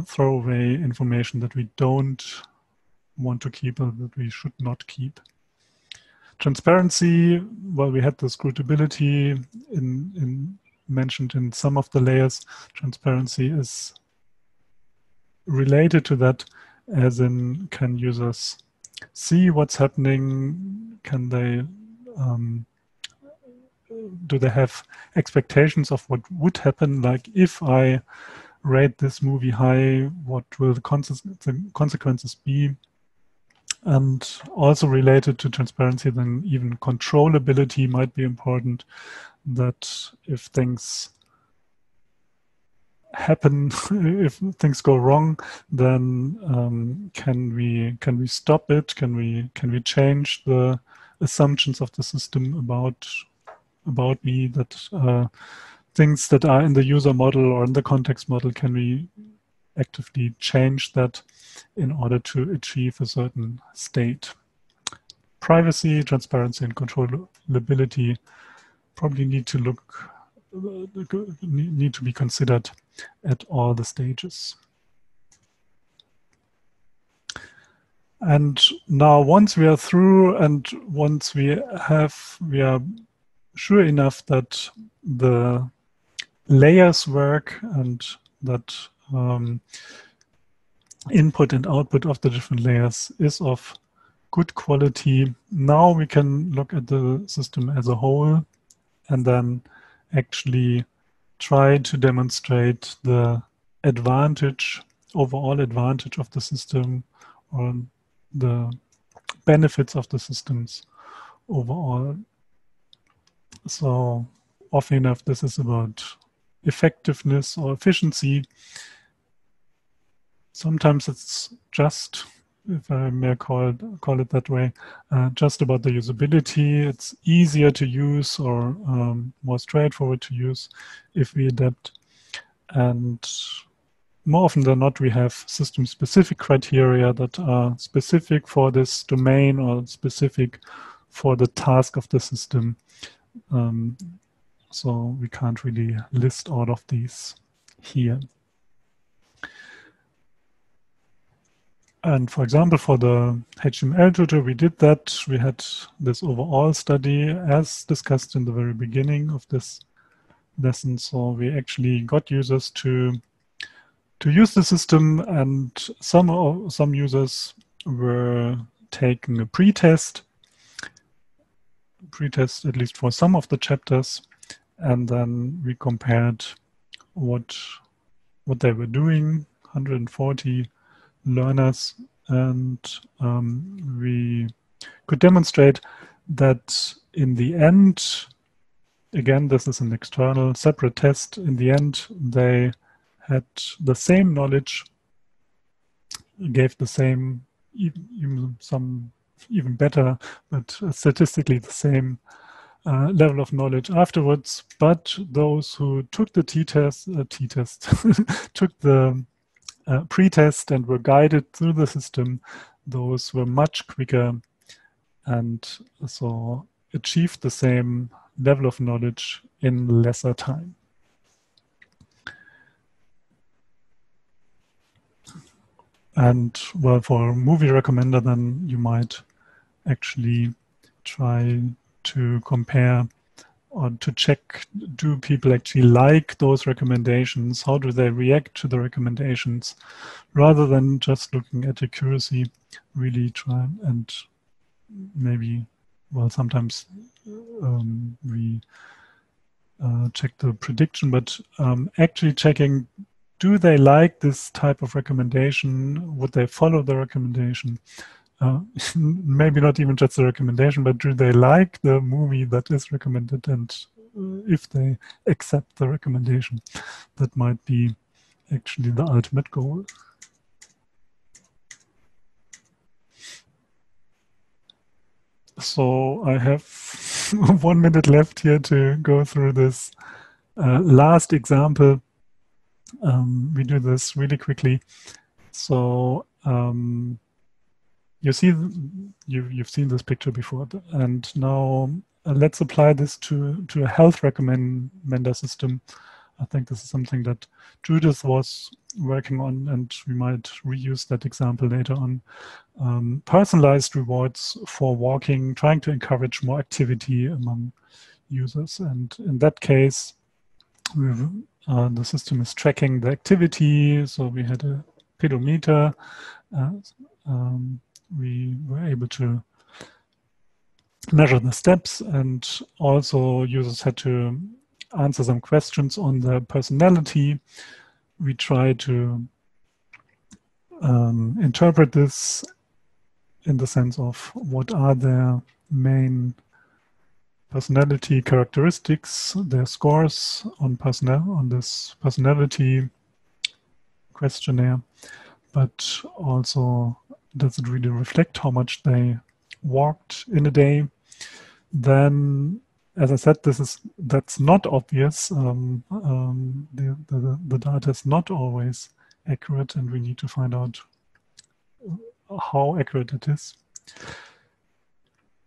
throw away information that we don't want to keep or that we should not keep. Transparency, well, we had the scrutability mentioned in some of the layers. Transparency is related to that, as in, can users see what's happening? Can they do they have expectations of what would happen? Like, if I rate this movie high, what will the consequences be? And also related to transparency, then even controllability might be important, that if things happen, if things go wrong, then can we stop it? Can we change the assumptions of the system about me, that things that are in the user model or in the context model, can we actively change that in order to achieve a certain state? Privacy, transparency, and controllability probably need to be considered at all the stages. And now, once we are through, and once we are sure enough that the layers work and that input and output of the different layers is of good quality, now we can look at the system as a whole and then actually try to demonstrate the overall advantage of the system, or the benefits of the systems overall. So often enough, this is about effectiveness or efficiency. Sometimes it's just, if I may call it that way, just about the usability. It's easier to use, or more straightforward to use if we adapt. And more often than not, we have system-specific criteria that are specific for this domain or specific for the task of the system. So we can't really list all of these here. And for example, for the HTML-Tutor, we did that. We had this overall study, as discussed in the very beginning of this lesson. So we actually got users to use the system, and some users were taking a pretest at least for some of the chapters, and then we compared what they were doing, 140 learners, and we could demonstrate that in the end, again, this is an external separate test, in the end they had the same knowledge, gave the same, even better, but statistically the same level of knowledge afterwards. But those who took the took the pretest and were guided through the system, those were much quicker and so achieved the same level of knowledge in lesser time. And well, for a movie recommender, then you might actually try to compare or to check, do people actually like those recommendations? How do they react to the recommendations? Rather than just looking at accuracy, really try and maybe, well, sometimes we check the prediction, but actually checking, do they like this type of recommendation? Would they follow the recommendation? Maybe not even just the recommendation, but do they like the movie that is recommended? And if they accept the recommendation, that might be actually the ultimate goal. So I have 1 minute left here to go through this last example. We do this really quickly. So you see, you've seen this picture before, and now let's apply this to a health recommender system. I think this is something that Judith was working on, and we might reuse that example later on. Personalized rewards for walking, trying to encourage more activity among users. And in that case, the system is tracking the activity. So we had a pedometer. We were able to measure the steps, and also users had to answer some questions on their personality. We try to interpret this in the sense of what are their main personality characteristics, their scores on this personality questionnaire, but also does it really reflect how much they walked in a day? Then, as I said, that's not obvious. The data is not always accurate, and we need to find out how accurate it is.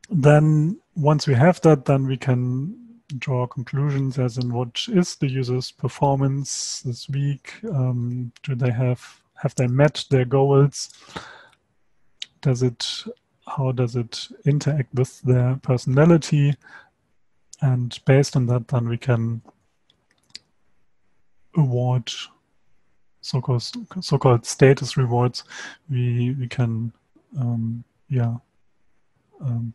Then, once we have that, then we can draw conclusions as in what is the user's performance this week? Do they have they met their goals? How does it interact with their personality? And based on that, then we can award so-called status rewards. We can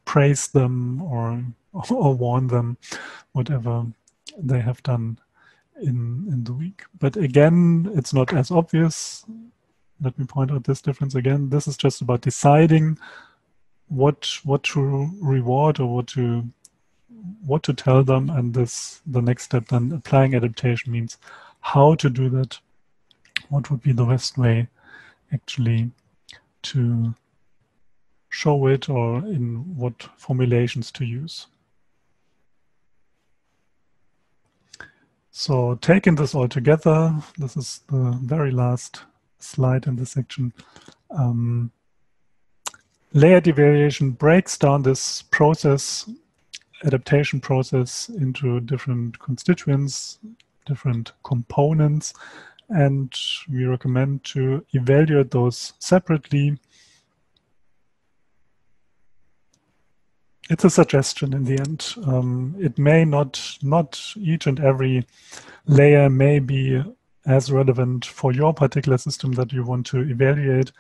praise them or warn them, whatever they have done in the week. But again, it's not as obvious. Let me point out this difference again. This is just about deciding what to reward or what to tell them, and the next step then applying adaptation means how to do that. What would be the best way actually to show it, or in what formulations to use. So taking this all together, this is the very last slide in this section. Layer deviation breaks down this process, adaptation process, into different constituents, different components, and we recommend to evaluate those separately. it's a suggestion in the end. It may not each and every layer may be as relevant for your particular system that you want to evaluate,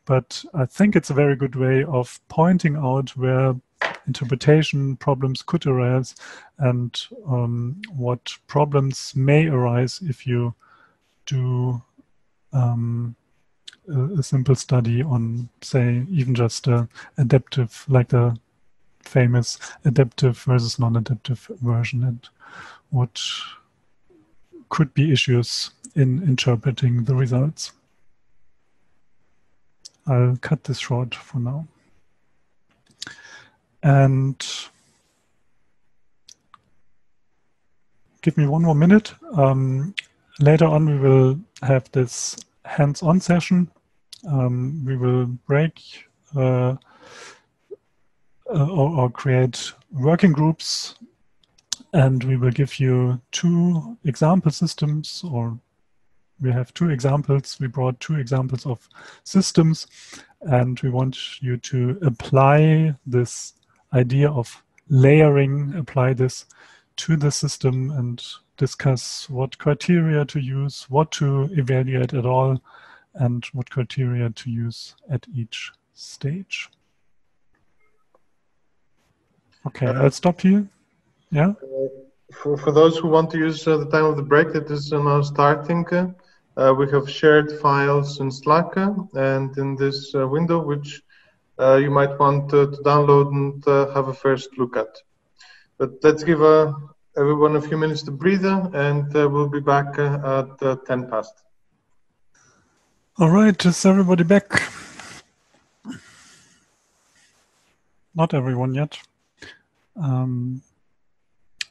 but I think it's a very good way of pointing out where interpretation problems could arise and what problems may arise if you do a simple study on, say, even just adaptive, like the famous adaptive versus non-adaptive version, and what could be issues in interpreting the results. I'll cut this short for now. And give me 1 more minute. Later on, we will have this hands-on session. We will break or create working groups, and we will give you 2 example systems, or we have 2 examples. We brought 2 examples of systems, and we want you to apply this idea of layering, apply this to the system and discuss what criteria to use, what to evaluate at all, and what criteria to use at each stage. Okay, I'll stop here. Yeah. For those who want to use the time of the break that is now starting, we have shared files in Slack and in this window, which you might want to download and have a first look at. But let's give everyone a few minutes to breathe, and we'll be back at 10 past. All right, is everybody back? Not everyone yet.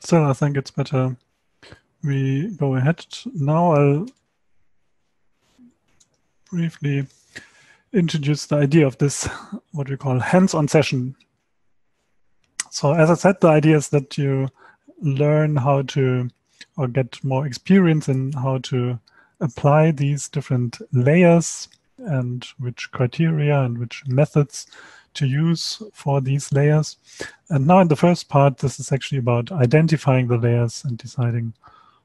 So I think it's better we go ahead. Now I'll briefly introduce the idea of this, what we call hands-on session. So as I said, the idea is that you learn how to, or get more experience in how to apply these different layers and which criteria and which methods to use for these layers. And now in the first part, this is actually about identifying the layers and deciding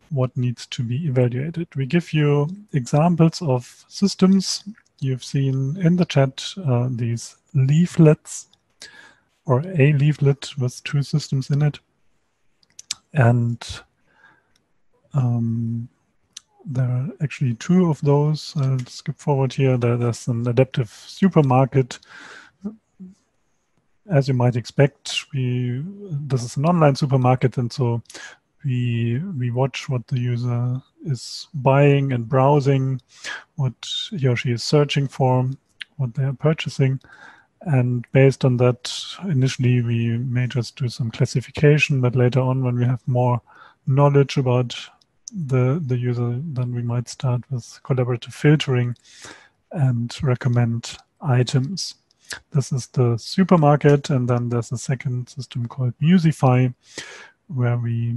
what needs to be evaluated. We give you examples of systems. You've seen in the chat these leaflets, or a leaflet with 2 systems in it. And there are actually 2 of those. I'll skip forward here. There's an adaptive supermarket. As you might expect, this is an online supermarket, and so we watch what the user is buying and browsing, what he or she is searching for, what they are purchasing. And based on that, initially we may just do some classification, but later on, when we have more knowledge about the user, then we might start with collaborative filtering and recommend items. This is the supermarket, and then there's a second system called Musify, where we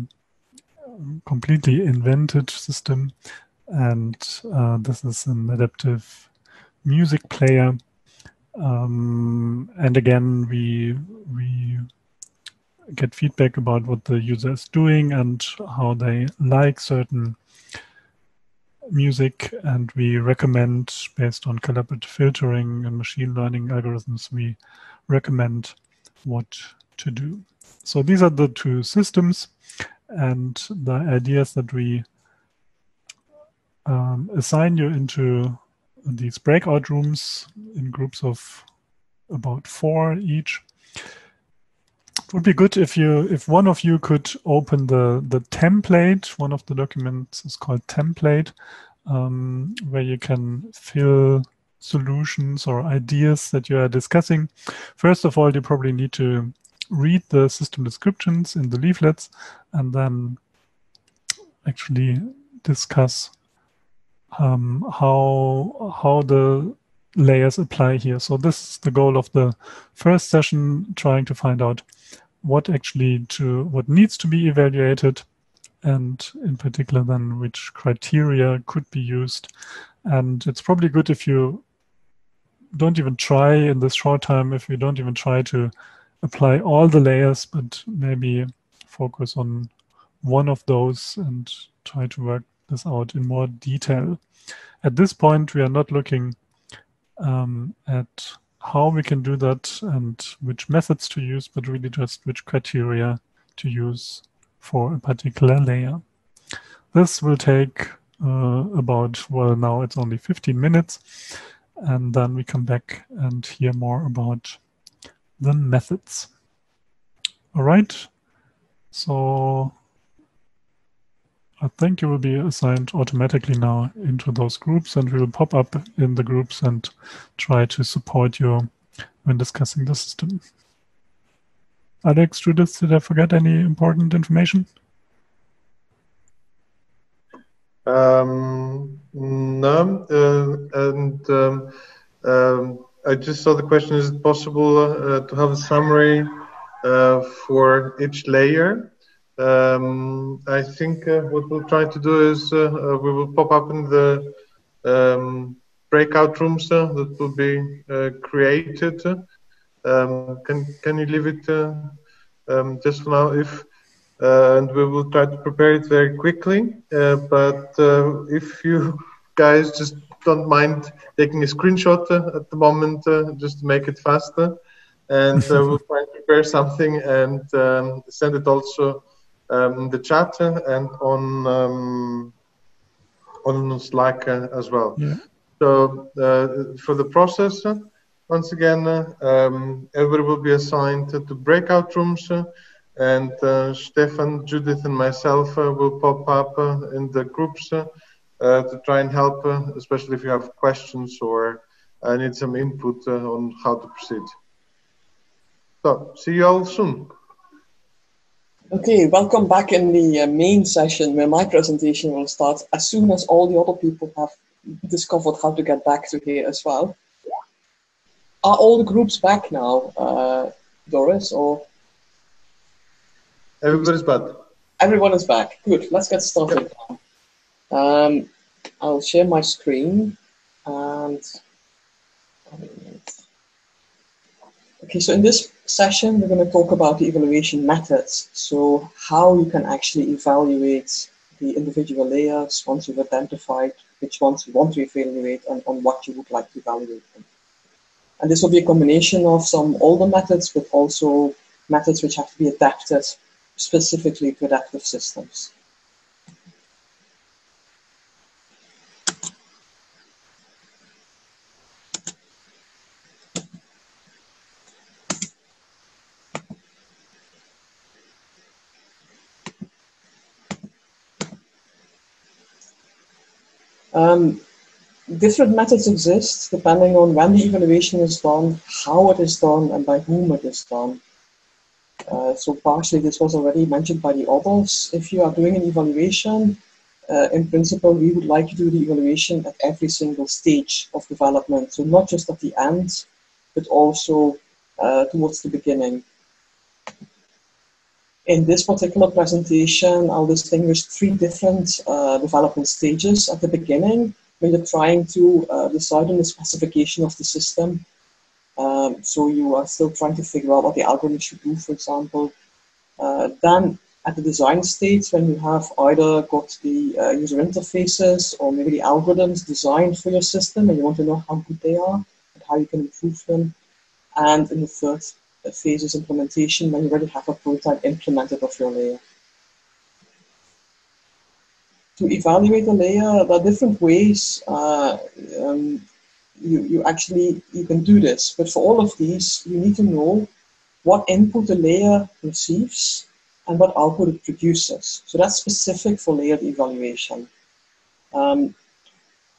completely invented system, and this is an adaptive music player. And again, we get feedback about what the user is doing and how they like certain music, and we recommend, based on collaborative filtering and machine learning algorithms, we recommend what to do. So these are the 2 systems, and the idea is that we assign you into these breakout rooms in groups of about 4 each. It would be good if one of you could open the template. One of the documents is called template, where you can fill solutions or ideas that you are discussing. First of all, you probably need to read the system descriptions in the leaflets and then actually discuss how the layers apply here. So this is the goal of the first session, trying to find out what needs to be evaluated, and in particular then which criteria could be used. And it's probably good if you don't even try in this short time, if you don't even try to apply all the layers, but maybe focus on one of those and try to work this out in more detail. At this point, we are not looking at how we can do that and which methods to use, but really just which criteria to use for a particular layer. This will take about, well, now it's only 15 minutes, and then we come back and hear more about the methods. All right, so I think you will be assigned automatically now into those groups, and we will pop up in the groups and try to support you when discussing the system. Alex, Judith, did I forget any important information? No, I just saw the question, is it possible to have a summary for each layer? I think what we'll try to do is we will pop up in the breakout rooms that will be created. Can you leave it just for now? And we will try to prepare it very quickly. But if you guys just don't mind taking a screenshot at the moment, just to make it faster, and we'll try and prepare something and send it also in the chat and on Slack as well. Yeah. So for the process, once again, everybody will be assigned to breakout rooms. And Stephan, Judith, and myself will pop up in the groups to try and help, especially if you have questions or need some input on how to proceed. So, see you all soon. Okay, welcome back in the main session where my presentation will start as soon as all the other people have discovered how to get back to here as well. Are all the groups back now, Doris, or? Everybody's back. Everyone is back. Good. Let's get started. I'll share my screen and okay. So in this session, we're going to talk about the evaluation methods. So how you can actually evaluate the individual layers once you've identified which ones you want to evaluate and on what you would like to evaluate them. And this will be a combination of some older methods, but also methods which have to be adapted specifically to adaptive systems. Different methods exist depending on when the evaluation is done, how it is done, and by whom it is done. So partially this was already mentioned by the others. If you are doing an evaluation, in principle, we would like to do the evaluation at every single stage of development. So not just at the end, but also towards the beginning. In this particular presentation, I'll distinguish 3 different development stages. At the beginning, when you're trying to decide on the specification of the system. So you are still trying to figure out what the algorithm should do, for example. Then at the design stage, when you have either got the user interfaces or maybe the algorithms designed for your system and you want to know how good they are and how you can improve them. And in the third phase is implementation, when you already have a prototype implemented of your layer. To evaluate a layer, there are different ways you can do this, but for all of these, you need to know what input the layer receives and what output it produces. So that's specific for layered evaluation.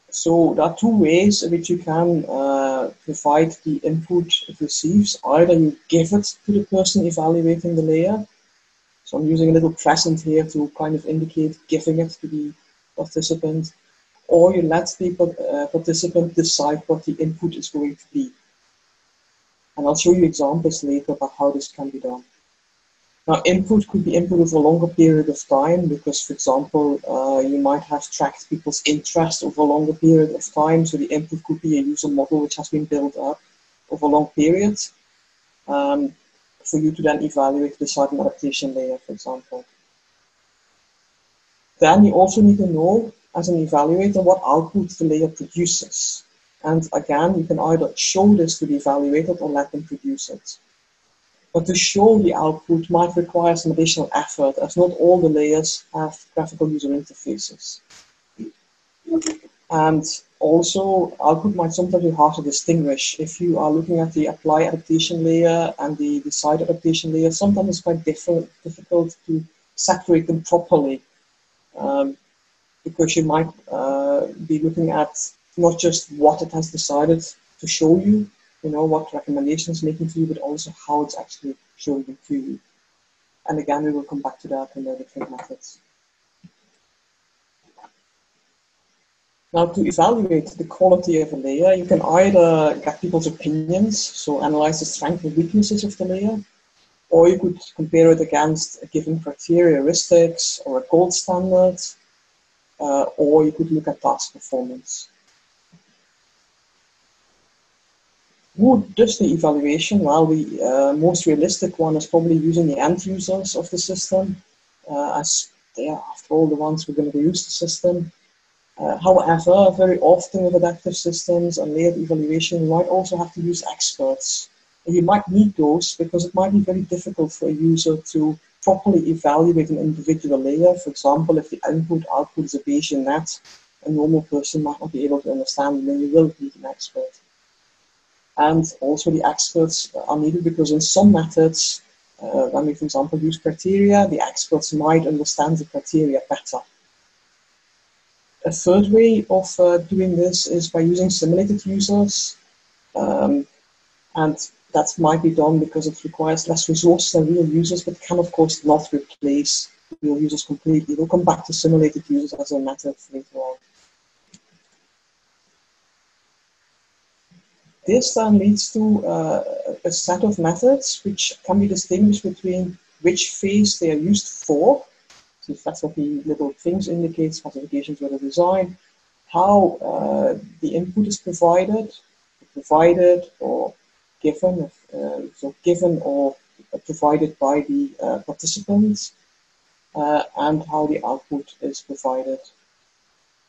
So there are 2 ways in which you can provide the input it receives. Either you give it to the person evaluating the layer. So I'm using a little present here to kind of indicate giving it to the participant. Or you let the participant decide what the input is going to be. And I'll show you examples later about how this can be done. Now, input could be input over a longer period of time because, for example, you might have tracked people's interest over a longer period of time. So the input could be a user model which has been built up over a long period. for you to then evaluate the certain adaptation layer, for example. Then you also need to know, as an evaluator, what output the layer produces. And again, you can either show this to the evaluator or let them produce it. But to show the output might require some additional effort, as not all the layers have graphical user interfaces. And also, output might sometimes be hard to distinguish. If you are looking at the apply adaptation layer and the decide adaptation layer, sometimes it's quite difficult to separate them properly, because you might be looking at not just what it has decided to show you, what recommendations it's making to you, but also how it's actually showing them to you. And again, we will come back to that in the different methods. Now, to evaluate the quality of a layer, you can either get people's opinions, so analyze the strengths and weaknesses of the layer, or you could compare it against a given criteria, heuristics, or a gold standard, or you could look at task performance. Who does the evaluation? Well, the most realistic one is probably using the end users of the system, as they are, after all, the ones who are going to use the system. However, very often with adaptive systems and layered evaluation, you might also have to use experts. And you might need those because it might be very difficult for a user to properly evaluate an individual layer. For example, if the input-output is a Bayesian net, a normal person might not be able to understand, then you will need an expert. And also the experts are needed because in some methods, when we, for example, use criteria, the experts might understand the criteria better. A third way of doing this is by using simulated users, and that might be done because it requires less resources than real users, but can of course not replace real users completely. We'll come back to simulated users as a method later on. This then leads to a set of methods which can be distinguished between which phase they are used for. So that's what the little things indicate, specifications with a design, how the input is provided or given, so given or provided by the participants, and how the output is provided.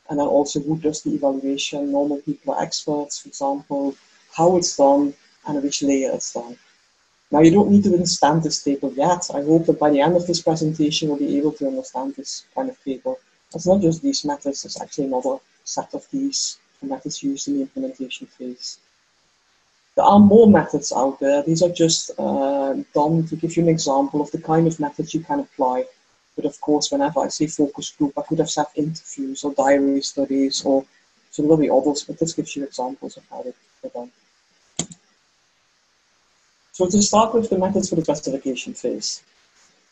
And then also who does the evaluation, normal people or experts, for example, how it's done, and which layer it's done. Now, you don't need to understand this table yet. I hope that by the end of this presentation, you'll be able to understand this kind of table. It's not just these methods, there's actually another set of these methods used in the implementation phase. There are more methods out there. These are just done to give you an example of the kind of methods you can apply. But of course, whenever I say focus group, I could have said interviews or diary studies, or so there will be others, but this gives you examples of how they're done. So to start with the methods for the classification phase.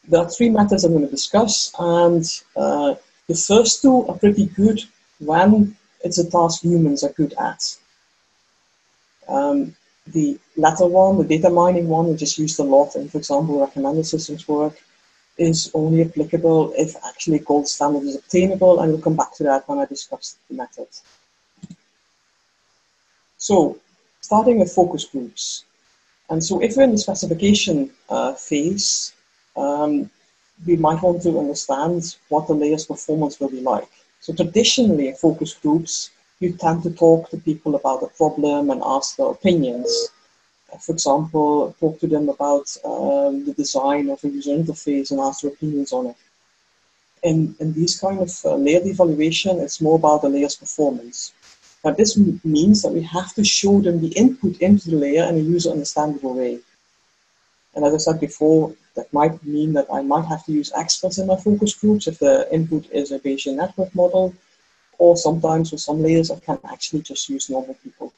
There are three methods I'm going to discuss, and the first two are pretty good when it's a task humans are good at. The latter one, the data mining one, which is used a lot in, for example, recommender systems work, is only applicable if actually gold standard is obtainable, and we'll come back to that when I discuss the method. So, starting with focus groups. And so if we're in the specification phase, we might want to understand what the layer's performance will be like. So traditionally in focus groups, you tend to talk to people about the problem and ask their opinions. For example, talk to them about the design of a user interface and ask their opinions on it. In these kind of layered evaluation, it's more about the layer's performance. But this means that we have to show them the input into the layer in a user-understandable way. And as I said before, that might mean that I might have to use experts in my focus groups if the input is a Bayesian network model, or sometimes with some layers I can actually just use normal people.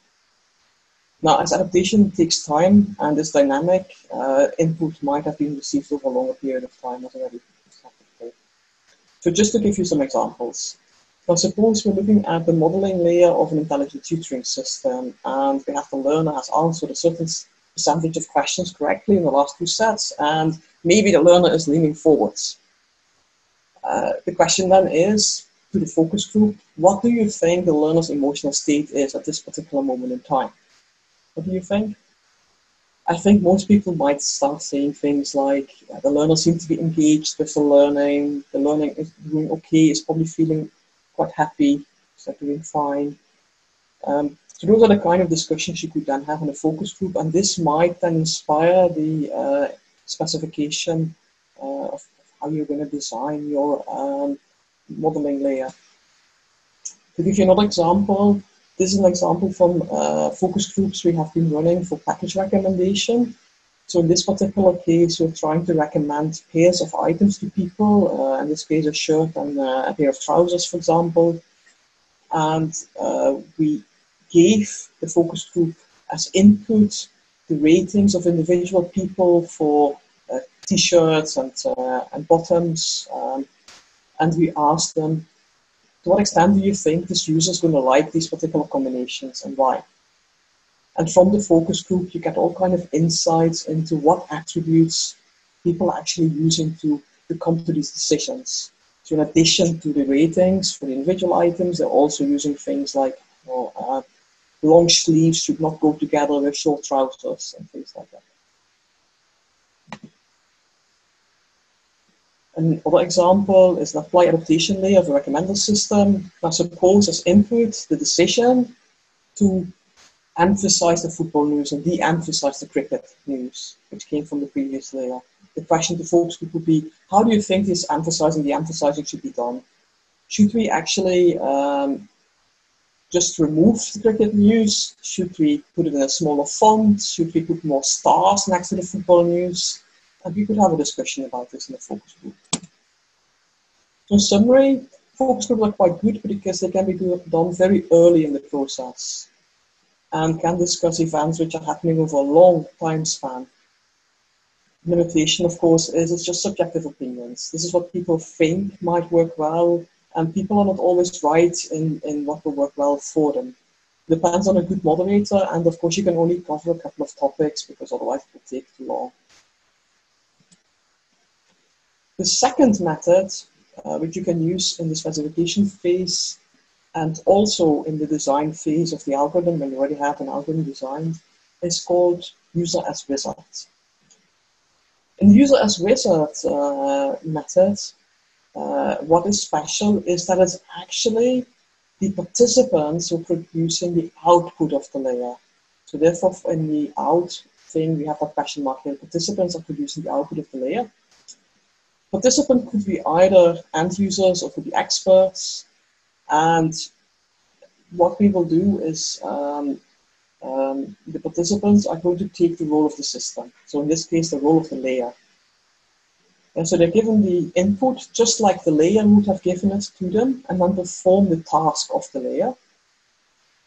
Now, as adaptation takes time and is dynamic, input might have been received over a longer period of time as already discussed before. So just to give you some examples. Now, suppose we're looking at the modeling layer of an intelligent tutoring system, and we have the learner has answered a certain percentage of questions correctly in the last two sets, and maybe the learner is leaning forwards. The question then is, to the focus group, what do you think the learner's emotional state is at this particular moment in time? What do you think? I think most people might start saying things like, the learner seems to be engaged with the learning is doing okay, is probably feeling quite happy, is doing fine. So those are the kind of discussions you could then have in a focus group, and this might then inspire the specification of how you're going to design your modeling layer. To give you another example, this is an example from focus groups we have been running for package recommendation. So in this particular case, we're trying to recommend pairs of items to people, in this case a shirt and a pair of trousers, for example. And we gave the focus group as input the ratings of individual people for t-shirts and bottoms, and we asked them, to what extent do you think this user is going to like these particular combinations and why? And from the focus group, you get all kind of insights into what attributes people are actually using to come to these decisions. So in addition to the ratings for the individual items, they're also using things like, long sleeves should not go together with short trousers and things like that. Another example is the apply adaptation layer of the recommender system. Now suppose as input the decision to emphasize the football news and de-emphasize the cricket news, which came from the previous layer. The question to focus group would be, how do you think this emphasizing, de-emphasizing should be done? Should we actually just remove the cricket news? Should we put it in a smaller font? Should we put more stars next to the football news? And we could have a discussion about this in the focus group. In summary, focus groups are quite good because they can be done very early in the process and can discuss events which are happening over a long time span. The limitation, of course, is it's just subjective opinions. This is what people think might work well, and people are not always right in what will work well for them. It depends on a good moderator, and of course you can only cover a couple of topics because otherwise it will take too long. The second method, which you can use in the specification phase and also in the design phase of the algorithm when you already have an algorithm designed, is called user as wizard. In the user as wizard method, what is special is that it's actually the participants who are producing the output of the layer. So therefore, in the out thing, we have that question mark here. Participants are producing the output of the layer. Participants could be either end users or could be experts. And what we will do is the participants are going to take the role of the system. So in this case, the role of the layer. And so they're given the input just like the layer would have given it to them, and then perform the task of the layer.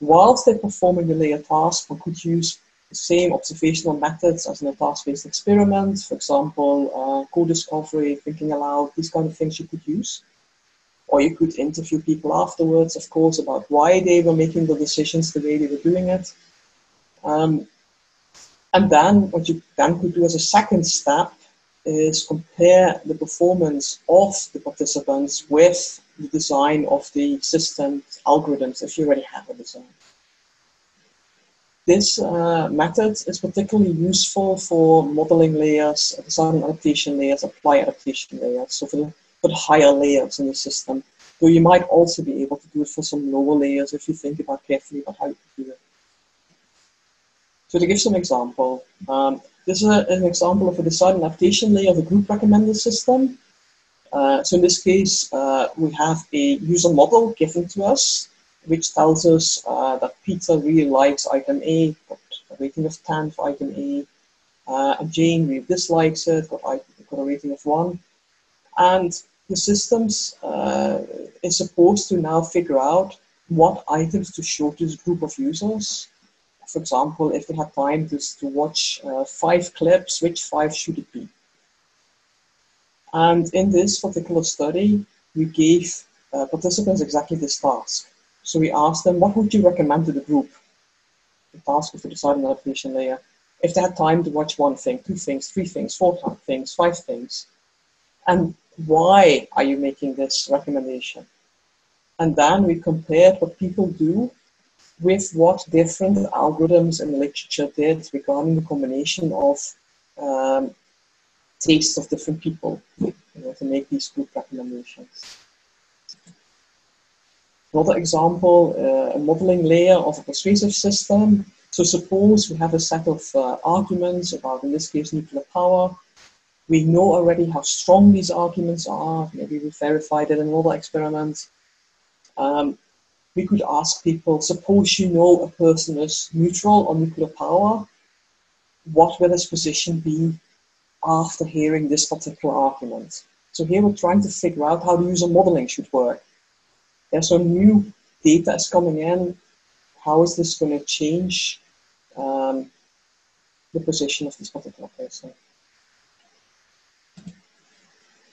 Whilst they're performing the layer task, one could use the same observational methods as in a task-based experiment. For example, co-discovery, thinking aloud, these kind of things you could use. Or you could interview people afterwards, of course, about why they were making the decisions the way they were doing it. And then what you then could do as a second step is compare the performance of the participants with the design of the system algorithms if you already have a design. This method is particularly useful for modeling layers, design adaptation layers, apply adaptation layers, so for the higher layers in the system. Though you might also be able to do it for some lower layers if you think about carefully about how you can do it. So to give some example, this is an example of a design adaptation layer of a group recommender system. So in this case, we have a user model given to us, which tells us that Peter really likes item A, got a rating of 10 for item A, and Jane really dislikes it, got a rating of 1. And the systems is supposed to now figure out what items to show to this group of users. For example, if they had time to watch 5 clips, which 5 should it be? And in this particular study, we gave participants exactly this task. So we asked them, what would you recommend to the group? The task of the design and adaptation layer. If they had time to watch 1 thing, 2 things, 3 things, 4 things, 5 things. And why are you making this recommendation? And then we compared what people do with what different algorithms in the literature did regarding the combination of tastes of different people, you know, to make these group recommendations. Another example, a modeling layer of a persuasive system. So suppose we have a set of arguments about, in this case, nuclear power. We know already how strong these arguments are. Maybe we verified it in another experiment. We could ask people, suppose you know a person is neutral on nuclear power, what will his position be after hearing this particular argument? So here we're trying to figure out how the user modeling should work. There's some new data is coming in. How is this going to change the position of this particular person?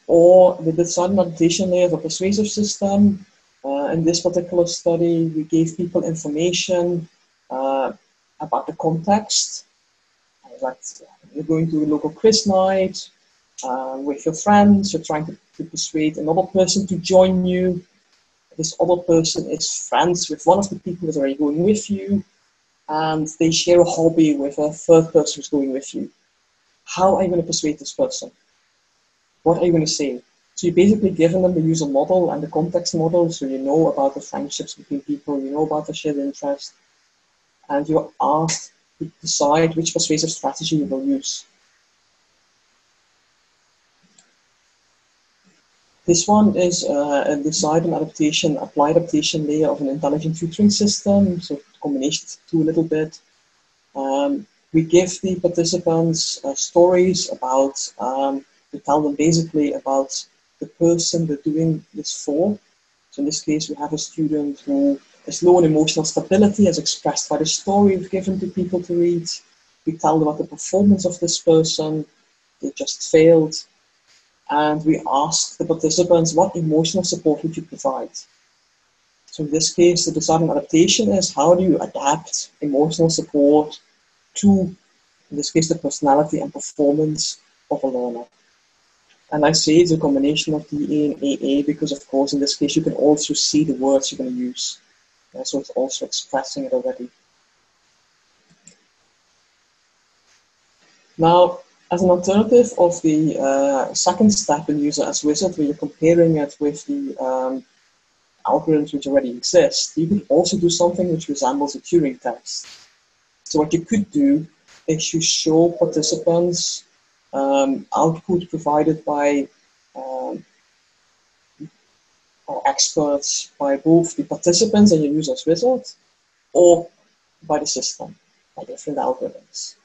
Or the design and adaptation layer of a persuasive system. In this particular study, we gave people information about the context. Like you're going to a local quiz night with your friends, you're trying to persuade another person to join you. This other person is friends with one of the people who's already going with you, and they share a hobby with a third person who's going with you. How are you going to persuade this person? What are you going to say? So you're basically giving them the user model and the context model, so you know about the friendships between people, you know about the shared interest, and you're asked to decide which persuasive strategy you will use. This one is a design and adaptation, applied adaptation layer of an intelligent tutoring system, so combination of the two a little bit. We give the participants stories about, we tell them basically about the person they're doing this for. So in this case, we have a student who is low in emotional stability as expressed by the story we've given to people to read. We tell them about the performance of this person, they just failed. And we ask the participants, what emotional support would you provide? So in this case, the design and adaptation is how do you adapt emotional support to, in this case, the personality and performance of a learner. And I say it's a combination of DA and AA because, of course, in this case, you can also see the words you're going to use. So it's also expressing it already. Now, as an alternative of the second step in user as wizard, where you're comparing it with the algorithms which already exist, you could also do something which resembles a Turing test. So what you could do is you show participants output provided by or experts by both the participants and your user's wizard, or by the system, by different algorithms.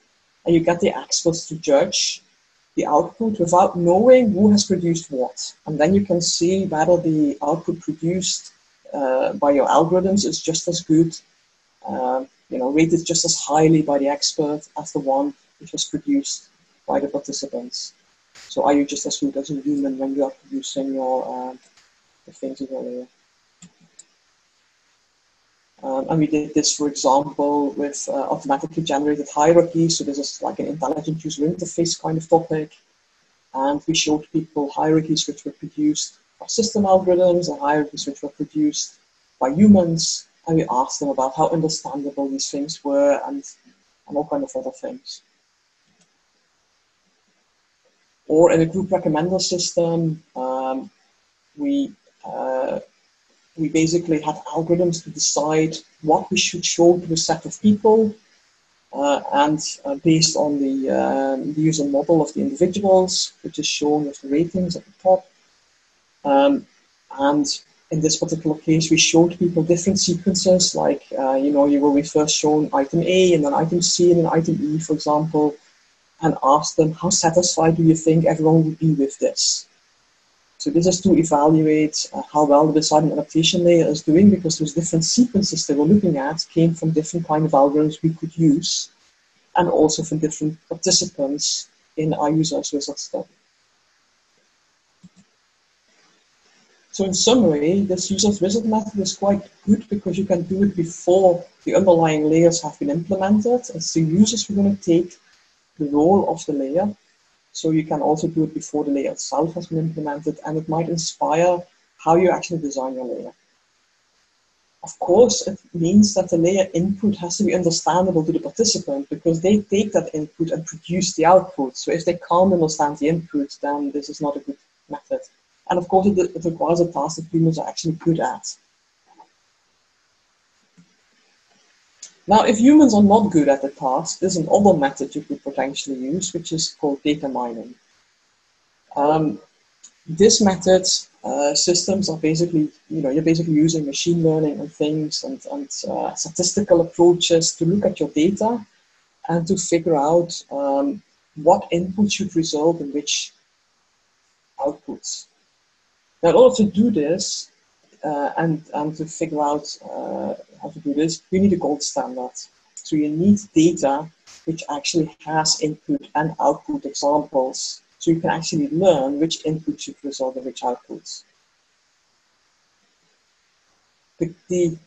And you get the experts to judge the output without knowing who has produced what. And then you can see whether the output produced by your algorithms is just as good, rated just as highly by the expert as the one which was produced by the participants. So are you just as good as a human when you are producing your the things in your layer? And we did this, for example, with automatically generated hierarchies. So this is like an intelligent user interface kind of topic. And we showed people hierarchies which were produced by system algorithms and hierarchies which were produced by humans. And we asked them about how understandable these things were and all kind of other things. Or in a group recommender system, we basically had algorithms to decide what we should show to a set of people, and based on the user model of the individuals, which is shown with the ratings at the top. And in this particular case, we showed people different sequences, like, you will be first shown item A, and then item C, and then item E, for example, and asked them, how satisfied do you think everyone would be with this? So this is to evaluate how well the design and adaptation layer is doing, because those different sequences they were looking at came from different kind of algorithms we could use, and also from different participants in our user as wizard study. So in summary, this user as wizard method is quite good because you can do it before the underlying layers have been implemented. It's the users who are going to take the role of the layer. So you can also do it before the layer itself has been implemented, and it might inspire how you actually design your layer. Of course, it means that the layer input has to be understandable to the participant, because they take that input and produce the output. So if they can't understand the input, then this is not a good method. And of course, it requires a task that humans are actually good at. Now, if humans are not good at the task, there's another method you could potentially use, which is called data mining. This method, systems are basically, you're basically using machine learning and things and statistical approaches to look at your data and to figure out what inputs should result in which outputs. Now, in order to do this and to figure out how to do this, you need a gold standard. So you need data which actually has input and output examples, so you can actually learn which input should result in which outputs. The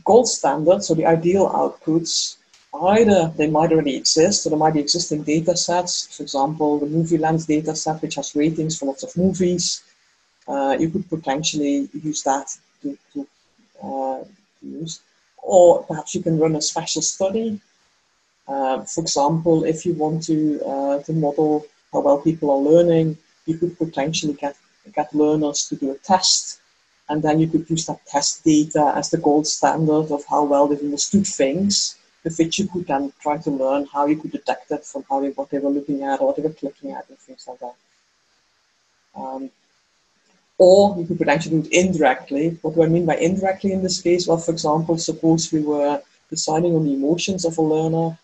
gold standard, so the ideal outputs, either they might already exist, or there might be existing data sets. For example, the movie lens data set, which has ratings for lots of movies. You could potentially use that to use. Or perhaps you can run a special study. For example, if you want to model how well people are learning, you could potentially get learners to do a test, and then you could use that test data as the gold standard of how well they've understood things, with which you could then try to learn how you could detect it from what they were looking at or what they were clicking at and things like that. Or you could potentially do it indirectly. What do I mean by indirectly in this case? Well, for example, suppose we were deciding on the emotions of a learner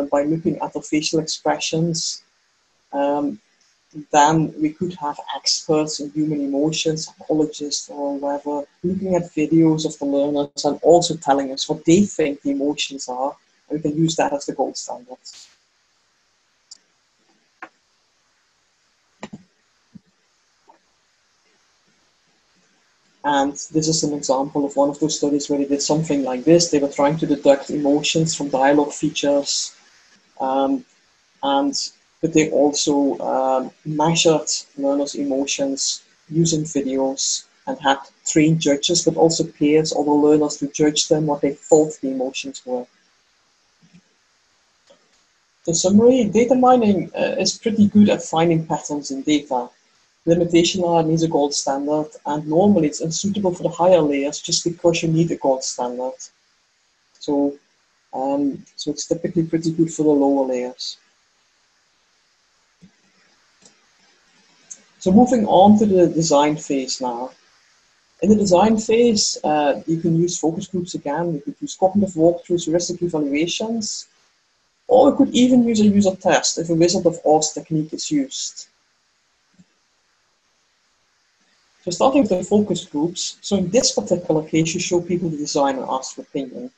by looking at their facial expressions. Then we could have experts in human emotions, psychologists or whatever, looking at videos of the learners and also telling us what they think the emotions are. And we can use that as the gold standard. And this is an example of one of those studies where they did something like this. They were trying to deduct emotions from dialogue features. But they also measured learners' emotions using videos and had trained judges, but also peers, other learners, to judge them what they thought the emotions were. In summary, data mining is pretty good at finding patterns in data. Limitation layer needs a gold standard, and normally it's unsuitable for the higher layers just because you need a gold standard. So it's typically pretty good for the lower layers. So moving on to the design phase now. In the design phase, you can use focus groups again. You could use cognitive walkthroughs, heuristic evaluations, or you could even use a user test if a Wizard of Oz technique is used. So starting with the focus groups, so in this particular case, you show people the design and ask for opinion.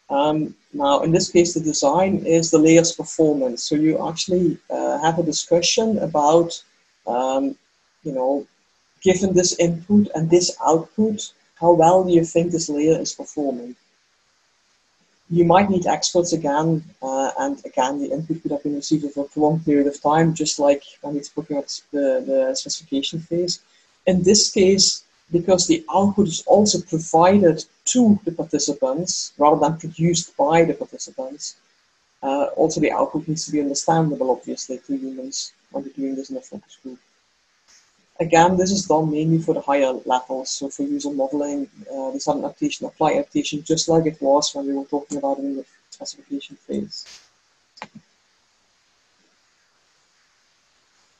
Now, in this case, the design is the layer's performance. So you actually have a discussion about, given this input and this output, how well do you think this layer is performing? You might need experts again, and again, the input could have been received for a long period of time, just like when it's looking at the specification phase. In this case, because the output is also provided to the participants rather than produced by the participants, also the output needs to be understandable, obviously, to humans when they're doing this in a focus group. Again, this is done mainly for the higher levels, so for user modeling, design adaptation, apply adaptation, just like it was when we were talking about it in the specification phase.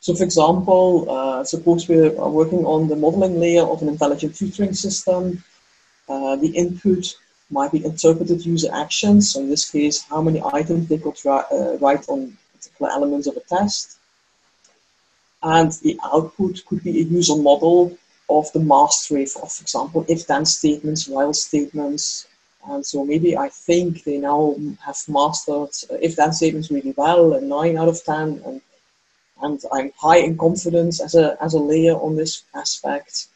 So for example, suppose we are working on the modeling layer of an intelligent tutoring system. The input might be interpreted user actions. So in this case, how many items they could write on particular elements of a test. And the output could be a user model of the mastery of, for example, if-then statements, while statements. And so maybe I think they now have mastered if-then statements really well, and 9 out of 10. And I'm high in confidence as a layer on this aspect.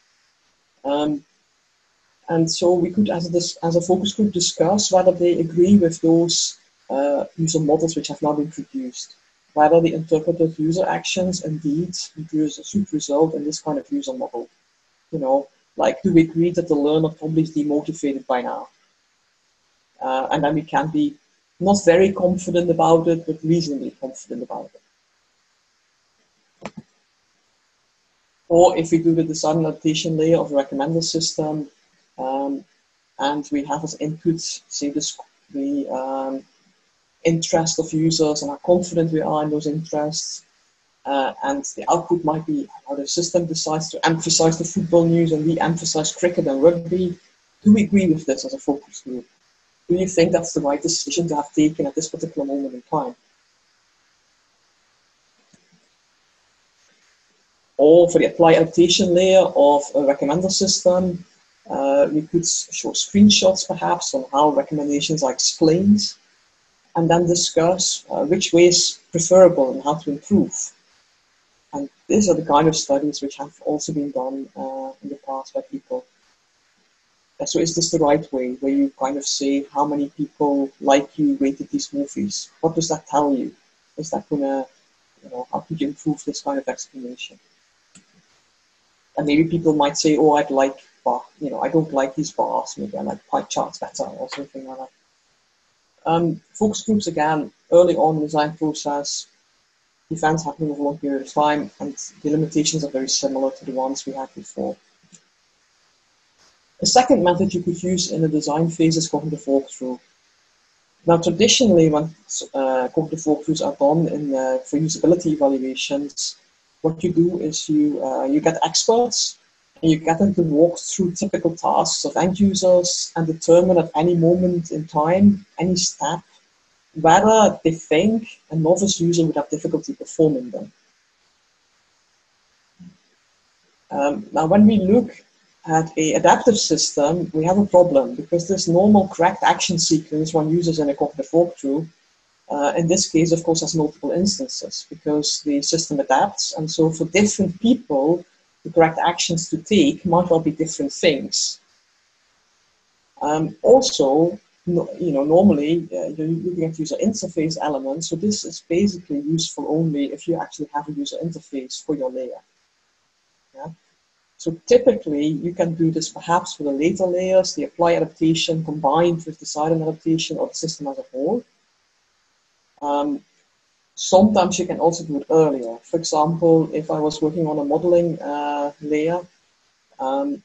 And so we could, as a focus group, discuss whether they agree with those user models which have now been produced. Whether the interpreted user actions indeed should result in this kind of user model. Like, do we agree that the learner probably is demotivated by now? And then we can be not very confident about it, but reasonably confident about it. Or if we do the design adaptation layer of the recommender system, and we have as input, say, the interest of users and how confident we are in those interests, and the output might be how the system decides to emphasize the football news and we emphasize cricket and rugby. Do we agree with this as a focus group? Do you think that's the right decision to have taken at this particular moment in time? Or for the apply adaptation layer of a recommender system, we could show screenshots perhaps on how recommendations are explained, and then discuss which way is preferable and how to improve. And these are the kind of studies which have also been done in the past by people. So is this the right way, where you kind of say how many people like you rated these movies? What does that tell you? Is that gonna, how could you improve this kind of explanation? And maybe people might say, oh, I'd like bar, I don't like these bars, maybe I like pie charts better or something like that. Focus groups, again, early on in the design process, events happening over a long period of time, and the limitations are very similar to the ones we had before. A second method you could use in the design phase is cognitive walkthrough. Now, traditionally, when cognitive walkthroughs are done for usability evaluations, what you do is you get experts and you get them to walk through typical tasks of end users and determine at any moment in time, any step, whether they think a novice user would have difficulty performing them. Now, when we look at an adaptive system, we have a problem because this normal correct action sequence one uses in a cognitive walkthrough, in this case, of course, has multiple instances because the system adapts, and so for different people, the correct actions to take might well be different things. Also, normally you're looking at user interface elements, so this is basically useful only if you actually have a user interface for your layer. Yeah? So typically, you can do this perhaps for the later layers, the apply adaptation combined with the silent adaptation of the system as a whole. Sometimes you can also do it earlier. For example, if I was working on a modeling layer, and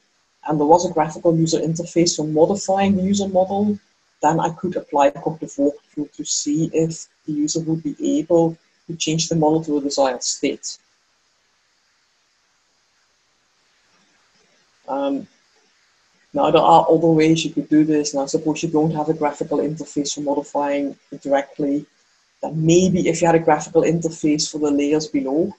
there was a graphical user interface for modifying the user model, then I could apply a cognitive walkthrough to see if the user would be able to change the model to a desired state. Now, there are other ways you could do this. Now, suppose you don't have a graphical interface for modifying it directly, then maybe if you had a graphical interface for the layers below,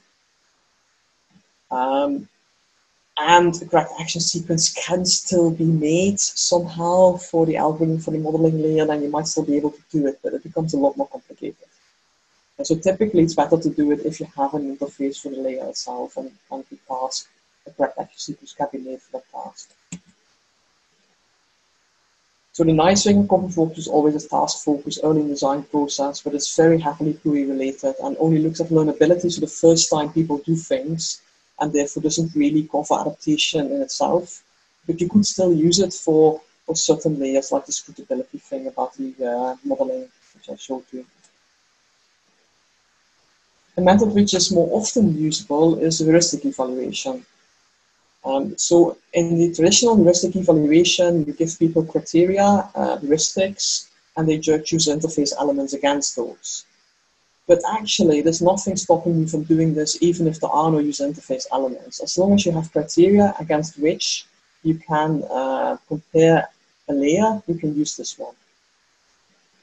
and the correct action sequence can still be made somehow for the algorithm for the modeling layer, then you might still be able to do it, but it becomes a lot more complicated. And so typically it's better to do it if you have an interface for the layer itself and the task, the correct action sequence can be made for that task. So the nice thing in cognitive walkthrough is always a task focus early in the design process, but it's very heavily query related and only looks at learnability, so the first time people do things, and therefore doesn't really cover adaptation in itself. But you could still use it for certain layers, like the Scrutability thing about the modeling, which I showed you. A method which is more often usable is heuristic evaluation. So in the traditional heuristic evaluation, you give people criteria, heuristics, and they judge user interface elements against those. But actually, there's nothing stopping you from doing this even if there are no user interface elements. As long as you have criteria against which you can compare a layer, you can use this one.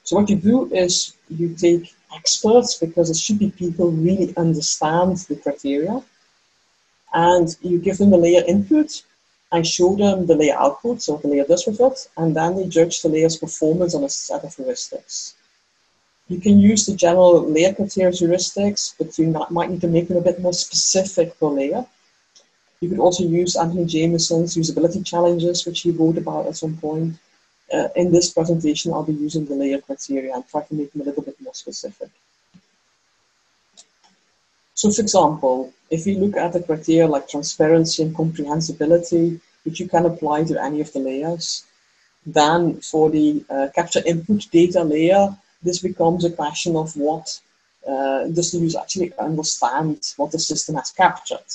So what you do is you take experts, because it should be people who really understand the criteria, and you give them the layer input and show them the layer output, so what the layer does with it, and then they judge the layer's performance on a set of heuristics. You can use the general layer criteria heuristics, but you might need to make them a bit more specific per layer. You could also use Anthony Jameson's usability challenges, which he wrote about at some point. In this presentation, I'll be using the layer criteria and try to make them a little bit more specific. So for example, if we look at the criteria like transparency and comprehensibility, which you can apply to any of the layers. Then for the capture input data layer, this becomes a question of what does the user actually understand what the system has captured.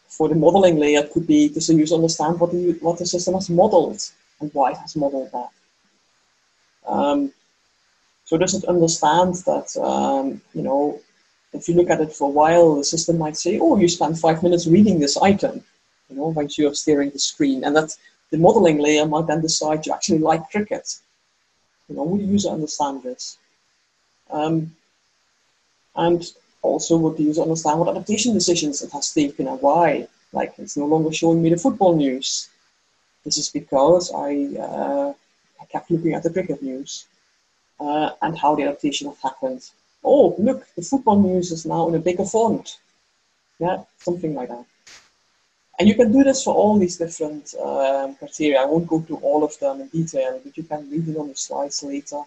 For the modeling layer, it could be, does the user understand what the system has modeled and why it has modeled that? So does it understand that, you know, if you look at it for a while, the system might say, oh, you spent 5 minutes reading this item, you know, once you're staring at the screen, and that the modeling layer might then decide you actually like cricket. You know, would the user understand this? And also, would the user understand what adaptation decisions it has taken and why? Like, it's no longer showing me the football news. This is because I kept looking at the cricket news and how the adaptation has happened. Oh, look, the football news is now in a bigger font. Yeah, something like that. And you can do this for all these different criteria. I won't go through all of them in detail, but you can read it on the slides later.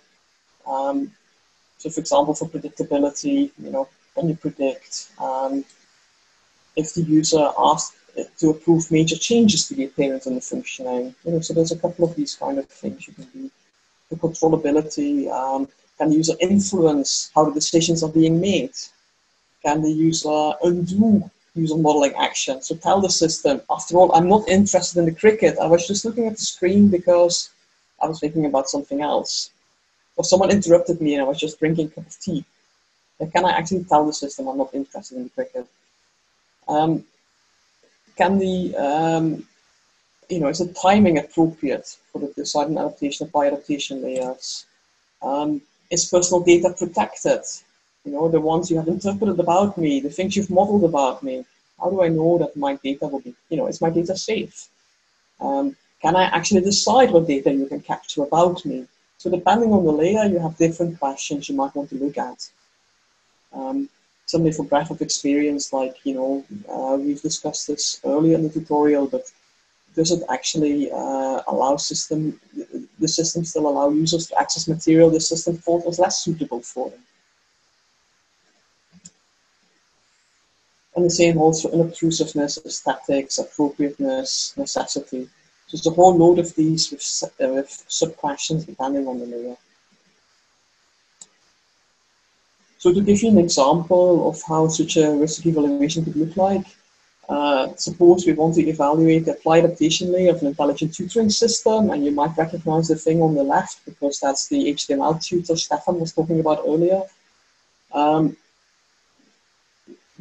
So, for example, for predictability, you know, when you predict, if the user asks to approve major changes to the appearance and the functioning, you know, so there's a couple of these kind of things you can do. The controllability, can the user influence how the decisions are being made? Can the user undo user modeling action? So tell the system, after all, I'm not interested in the cricket. I was just looking at the screen because I was thinking about something else. Or someone interrupted me and I was just drinking a cup of tea. Then can I actually tell the system I'm not interested in the cricket? Can the, you know, is the timing appropriate for the deciding adaptation by adaptation layers? Is personal data protected? You know, the ones you have interpreted about me, the things you've modeled about me. How do I know that my data will be, you know, is my data safe? Can I actually decide what data you can capture about me? So depending on the layer, you have different questions you might want to look at. Something for breadth of experience, like, you know, we've discussed this earlier in the tutorial, but does it actually allow the system still allow users to access material the system thought was less suitable for them? And the same holds for unobtrusiveness, aesthetics, appropriateness, necessity. So there's a whole load of these with sub-questions depending on the layer. So to give you an example of how such a risk evaluation could look like, suppose we want to evaluate the applied adaptation layer of an intelligent tutoring system, and you might recognize the thing on the left because that's the HTML-Tutor Stephan was talking about earlier.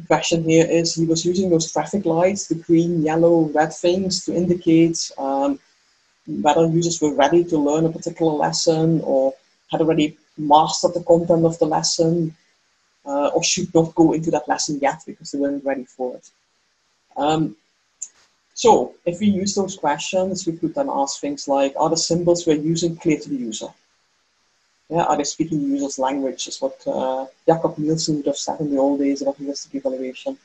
The question here is, he was using those traffic lights, the green, yellow, red things, to indicate whether users were ready to learn a particular lesson or had already mastered the content of the lesson or should not go into that lesson yet because they weren't ready for it. So if we use those questions, we could then ask things like, are the symbols we're using clear to the user? Yeah, are they speaking the user's language, is what Jakob Nielsen would have said in the old days about heuristic evaluation.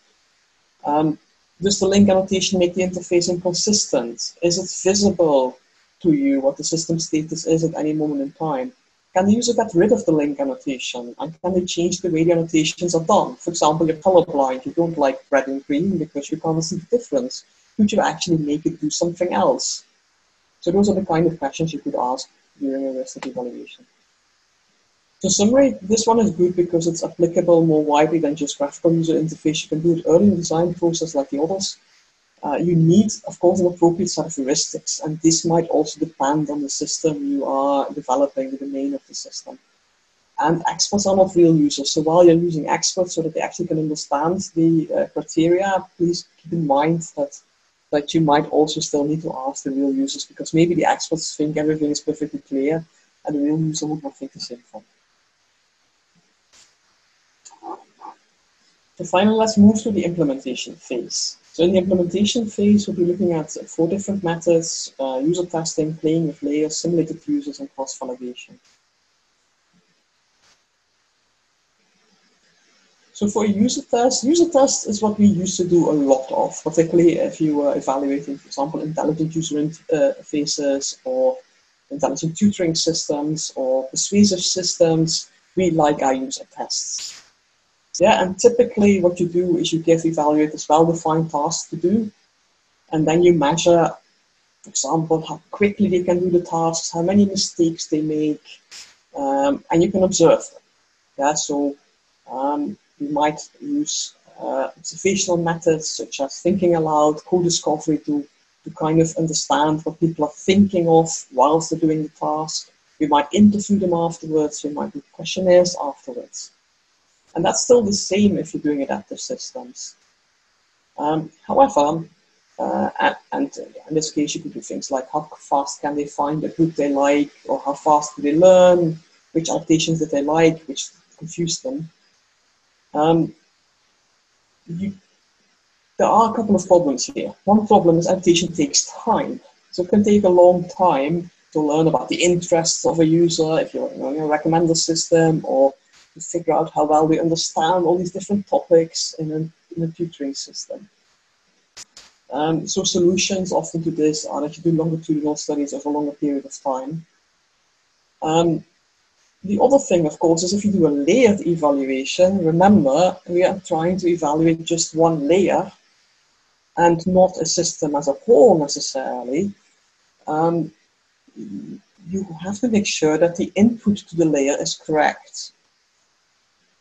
Does the link annotation make the interface inconsistent? Is it visible to you what the system status is at any moment in time? Can the user get rid of the link annotation? And can they change the way the annotations are done? For example, you're colorblind, you don't like red and green because you can't see the difference. Could you actually make it do something else? So those are the kind of questions you could ask during a heuristic evaluation. To summary, this one is good because it's applicable more widely than just graphical user interface. You can do it early in the design process like the others. You need, of course, an appropriate set of heuristics, and this might also depend on the system you are developing, the domain of the system. And experts are not real users, so while you're using experts so that they actually can understand the criteria, please keep in mind that you might also still need to ask the real users, because maybe the experts think everything is perfectly clear, and the real user would not think the same thing. So finally, let's move to the implementation phase. So in the implementation phase, we'll be looking at 4 different methods: user testing, playing with layers, simulated users, and cross-validation. So for a user test is what we used to do a lot of, particularly if you were evaluating, for example, intelligent user interfaces or intelligent tutoring systems or persuasive systems. We like our user tests. Yeah, and typically what you do is you give evaluators well-defined tasks to do, And then you measure, for example, how quickly they can do the tasks, how many mistakes they make, and you can observe them. Yeah, so you might use observational methods such as thinking aloud, co-discovery to kind of understand what people are thinking of whilst they're doing the task. You might interview them afterwards, you might do questionnaires afterwards. And that's still the same if you're doing adaptive systems. However, and in this case, you could do things like how fast can they find a group they like, or how fast do they learn, which adaptations that they like, which confuse them. There are a couple of problems here. One problem is adaptation takes time. So it can take a long time to learn about the interests of a user, if you're in a recommender system, or to figure out how well they understand all these different topics in a tutoring system. So solutions often to this are that you do longitudinal studies over a longer period of time. The other thing, of course, is if you do a layered evaluation, remember, we are trying to evaluate just one layer and not a system as a whole necessarily. You have to make sure that the input to the layer is correct.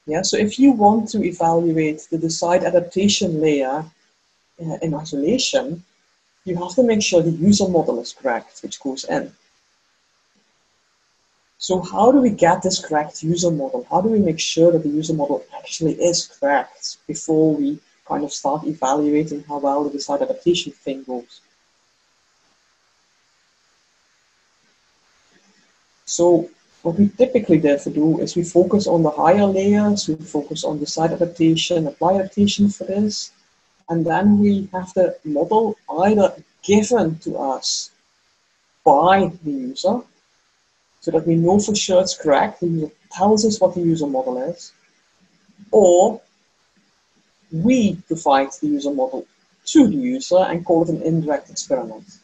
Yeah, so if you want to evaluate the decide adaptation layer in isolation, you have to make sure the user model is correct, which goes in. So how do we get this correct user model? How do we make sure that the user model actually is correct before we kind of start evaluating how well the decide adaptation thing goes? So what we typically therefore do is we focus on the higher layers, we focus on decide adaptation, apply adaptation for this, and then we have the model either given to us by the user, so that we know for sure it's correct, the user tells us what the user model is, or we provide the user model to the user and call it an indirect experiment.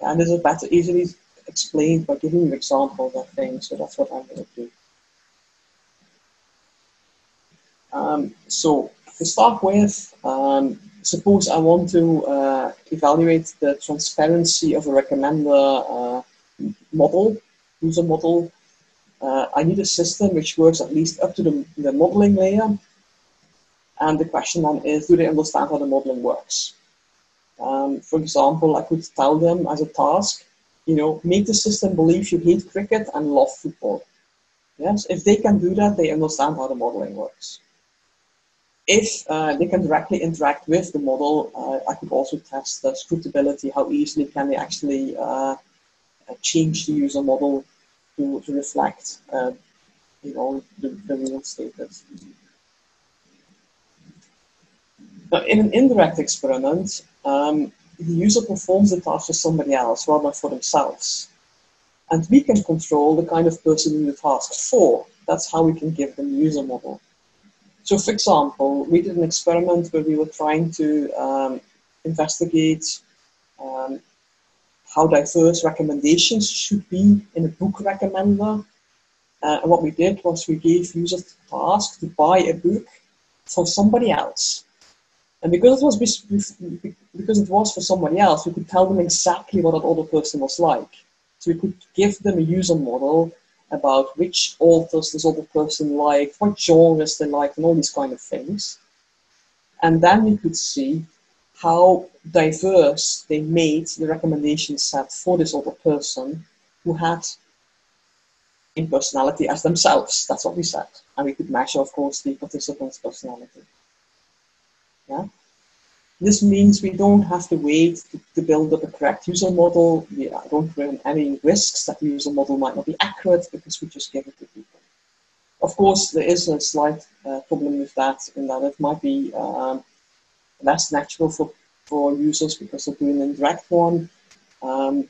And this is better easily explained by giving you examples, I think, so that's what I'm going to do. So to start with, suppose I want to evaluate the transparency of a recommender model, user model. I need a system which works at least up to the modeling layer. And the question then is, do they understand how the modeling works? For example, I could tell them as a task, you know, make the system believe you hate cricket and love football. Yes, if they can do that, they understand how the modeling works. If they can directly interact with the model, I could also test the scrutability, how easily can they actually change the user model to reflect, you know, the real status. Now, in an indirect experiment, the user performs the task for somebody else rather than for themselves. And we can control the kind of person doing the task for. That's how we can give them the user model. So, for example, we did an experiment where we were trying to investigate how diverse recommendations should be in a book recommender. And what we did was we gave users the task to buy a book for somebody else. And because it was for somebody else, we could tell them exactly what that other person was like. So we could give them a user model about which authors this other person liked, what genres they liked, and all these kind of things. And then we could see how diverse they made the recommendation set for this other person who had in personality as themselves. That's what we said. And we could measure, of course, the participant's personality. Yeah? This means we don't have to wait to build up a correct user model. We don't run any risks that the user model might not be accurate because we just give it to people. Of course, there is a slight problem with that, in that it might be less natural for users because they're doing an indirect one. And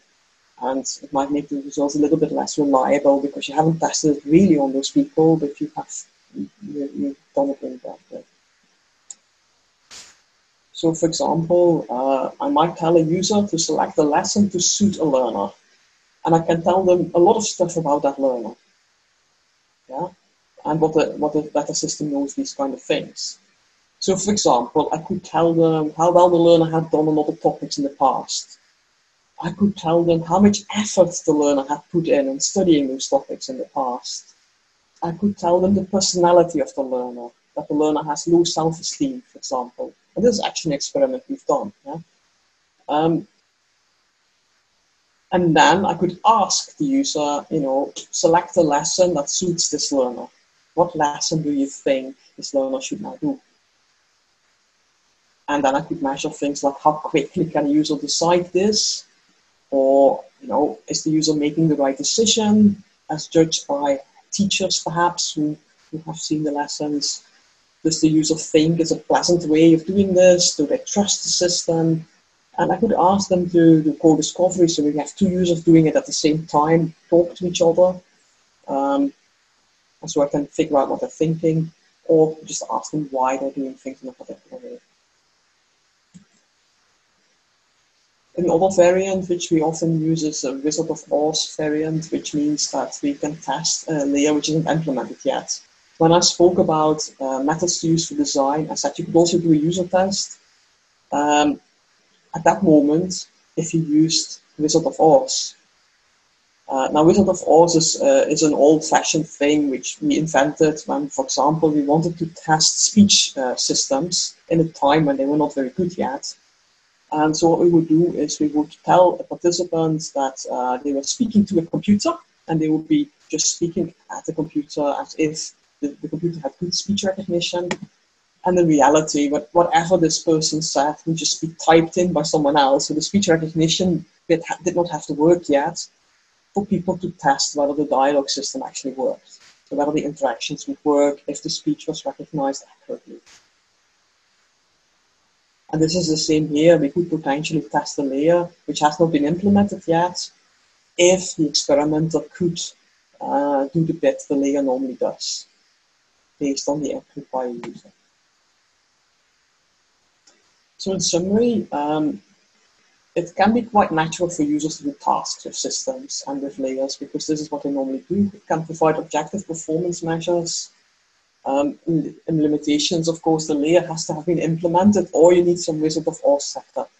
it might make the results a little bit less reliable because you haven't tested it really on those people, but you've done it indirectly. So, for example, I might tell a user to select a lesson to suit a learner. And I can tell them a lot of stuff about that learner. Yeah? And what the system knows these kind of things. So for example, I could tell them how well the learner had done on other topics in the past. I could tell them how much effort the learner had put in studying those topics in the past. I could tell them the personality of the learner, that the learner has low self-esteem, for example. And this is actually an experiment we've done. Yeah? And then I could ask the user, select a lesson that suits this learner. What lesson do you think this learner should now do? And then I could measure things like how quickly can a user decide this? Or, is the user making the right decision as judged by teachers, perhaps, who have seen the lessons? Does the user think it's a pleasant way of doing this? Do they trust the system? And I could ask them to do co-discovery, so we have two users doing it at the same time, talk to each other, and so I can figure out what they're thinking, or just ask them why they're doing things in a particular way. Another variant which we often use is a Wizard of Oz variant, which means that we can test a layer which isn't implemented yet. When I spoke about methods to use for design, I said you could also do a user test. At that moment, if you used Wizard of Oz. Now, Wizard of Oz is an old-fashioned thing which we invented when, for example, we wanted to test speech systems in a time when they were not very good yet. And so what we would do is we would tell the participants that they were speaking to a computer, and they would be just speaking at the computer as if the computer had good speech recognition. And in reality, whatever this person said would just be typed in by someone else. So the speech recognition bit did not have to work yet for people to test whether the dialogue system actually worked. So whether the interactions would work if the speech was recognized accurately. And this is the same here. We could potentially test a layer which has not been implemented yet if the experimenter could do the bit the layer normally does based on the input by a user. So in summary, it can be quite natural for users to do tasks with systems and with layers because this is what they normally do. It can provide objective performance measures. In limitations, of course, the layer has to have been implemented or you need some Wizard of Oz setup.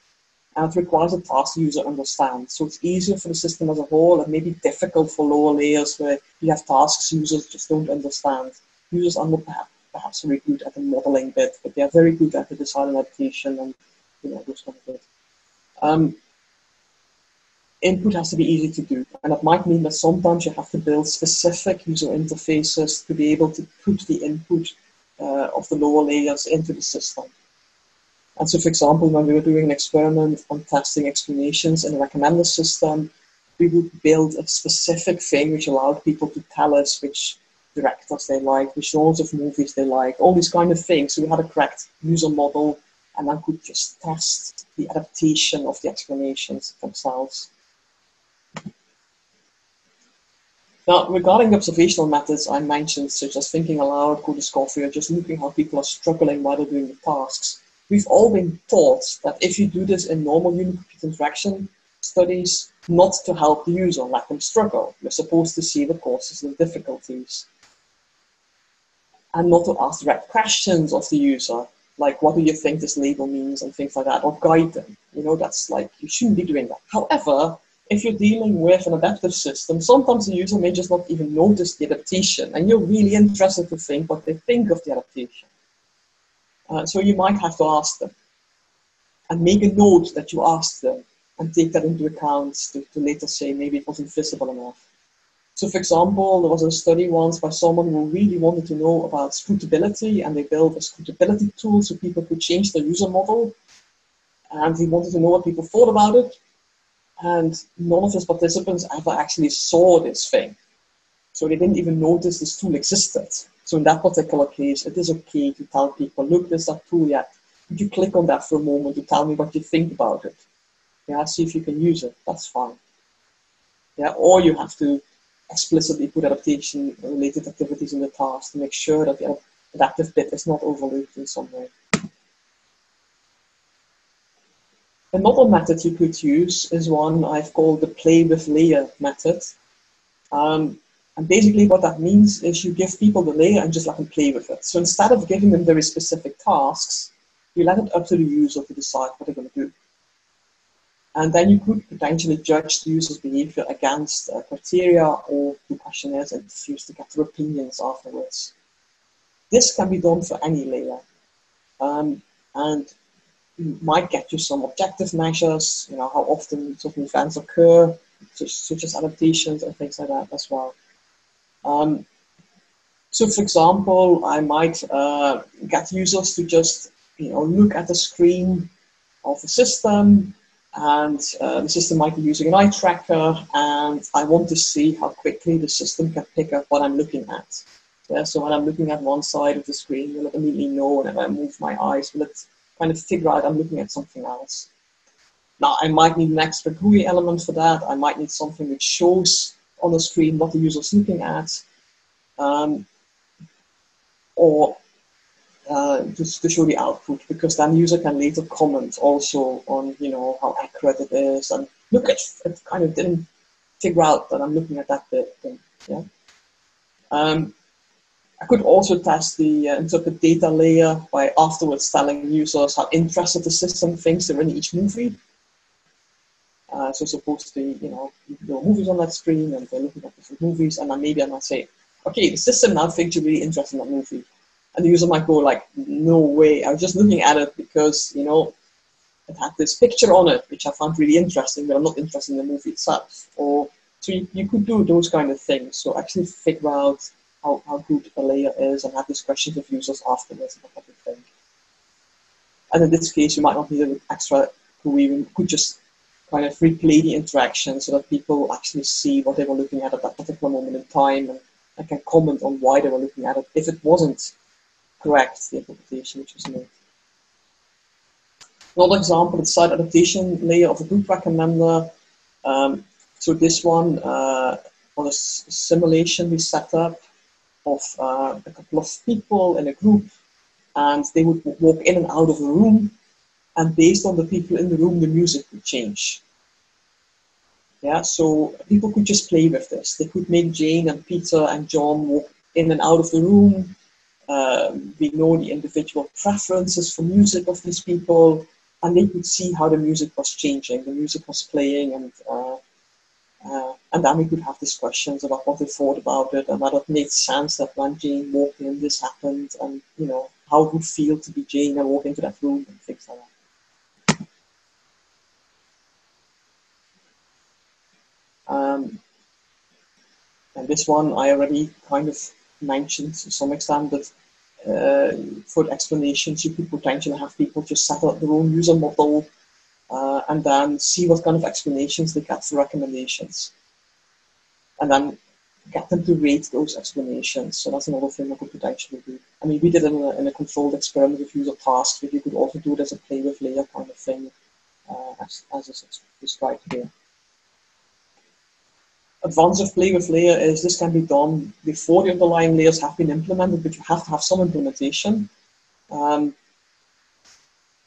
And it requires a task the user understands. So it's easier for the system as a whole and maybe difficult for lower layers where you have tasks users just don't understand. Users are not perhaps very good at the modeling bit, but they are very good at the design and adaptation and those kind of things. Input has to be easy to do, and that might mean that sometimes you have to build specific user interfaces to be able to put the input of the lower layers into the system. And so, for example, when we were doing an experiment on testing explanations in a recommender system, we would build a specific thing which allowed people to tell us which directors they like, which genres of movies they like, all these kind of things. So we had a correct user model and then could just test the adaptation of the explanations themselves. Now, regarding the observational methods I mentioned, such as thinking aloud, co-discovery, or just looking how people are struggling while they're doing the tasks, we've all been taught that if you do this in normal human-computer interaction studies, not to help the user, let them struggle. You're supposed to see the causes and difficulties. And not to ask direct questions of the user, like, what do you think this label means, and things like that, or guide them. That's like, you shouldn't be doing that. However, if you're dealing with an adaptive system, sometimes the user may just not even notice the adaptation, and you're really interested to think what they think of the adaptation. So you might have to ask them, and make a note that you asked them, and take that into account to later say maybe it wasn't visible enough. So for example, there was a study once by someone who really wanted to know about Scrutability, and they built a Scrutability tool so people could change their user model. And he wanted to know what people thought about it. And none of his participants ever actually saw this thing. So they didn't even notice this tool existed. So in that particular case, it is okay to tell people, look, there's that tool yet. Could you click on that for a moment to tell me what you think about it? Yeah, see if you can use it. That's fine. Yeah, or you have to explicitly put adaptation-related activities in the task to make sure that the adaptive bit is not overlooked in some way. Another method you could use is one I've called the play with layer method. And And basically what that means is you give people the layer and just let them play with it. So instead of giving them very specific tasks, you let it up to the user to decide what they're going to do. And then you could potentially judge the user's behavior against criteria or do questionnaires and interviews to get their opinions afterwards. This can be done for any layer. And you might get you some objective measures, how often certain events occur, such as adaptations and things like that as well. So for example, I might get users to just look at the screen of the system, and the system might be using an eye tracker, and I want to see how quickly the system can pick up what I'm looking at. Yeah, so when I'm looking at one side of the screen, will it immediately know, and if I move my eyes, will it kind of figure out I'm looking at something else? Now, I might need an extra GUI element for that. I might need something which shows on the screen what the user's looking at, or just to show the output, because then the user can later comment also on, how accurate it is, and look at it kind of didn't figure out that I'm looking at that bit. Yeah. I could also test the interpret data layer by afterwards telling users how interested the system thinks they're in each movie. So suppose there are movies on that screen and they're looking at different movies, and then maybe I might say, okay, the system now thinks you're really interested in that movie. And the user might go like, no way, I was just looking at it because, it had this picture on it, which I found really interesting, but I'm not interested in the movie itself. Or, so you could do those kind of things. So actually figure out how good the layer is and have discussions with users afterwards and that type of thing. And in this case, you might not need an extra GUI. You could just kind of replay the interaction so that people actually see what they were looking at that particular moment in time, and can comment on why they were looking at it if it wasn't correct, the interpretation which was made. Another example is the site adaptation layer of a group recommender. So this one was a simulation we set up of a couple of people in a group, and they would walk in and out of the room, and based on the people in the room, the music would change. Yeah, so people could just play with this. They could make Jane and Peter and John walk in and out of the room. We know the individual preferences for music of these people, and they could see how the music was changing. The music was playing, and then we could have discussions about what they thought about it, and whether it made sense that when Jane walked in, this happened, and how it would feel to be Jane and walk into that room, and things like that. And this one I already kind of mentioned to some extent, but for the explanations, you could potentially have people just set up their own user model and then see what kind of explanations they get for recommendations. And then get them to rate those explanations. So that's another thing I could potentially do. I mean, we did it in a controlled experiment with user tasks, but you could also do it as a play with layer kind of thing, as is described here. Advantage of play with layer is this can be done before the underlying layers have been implemented, but you have to have some implementation of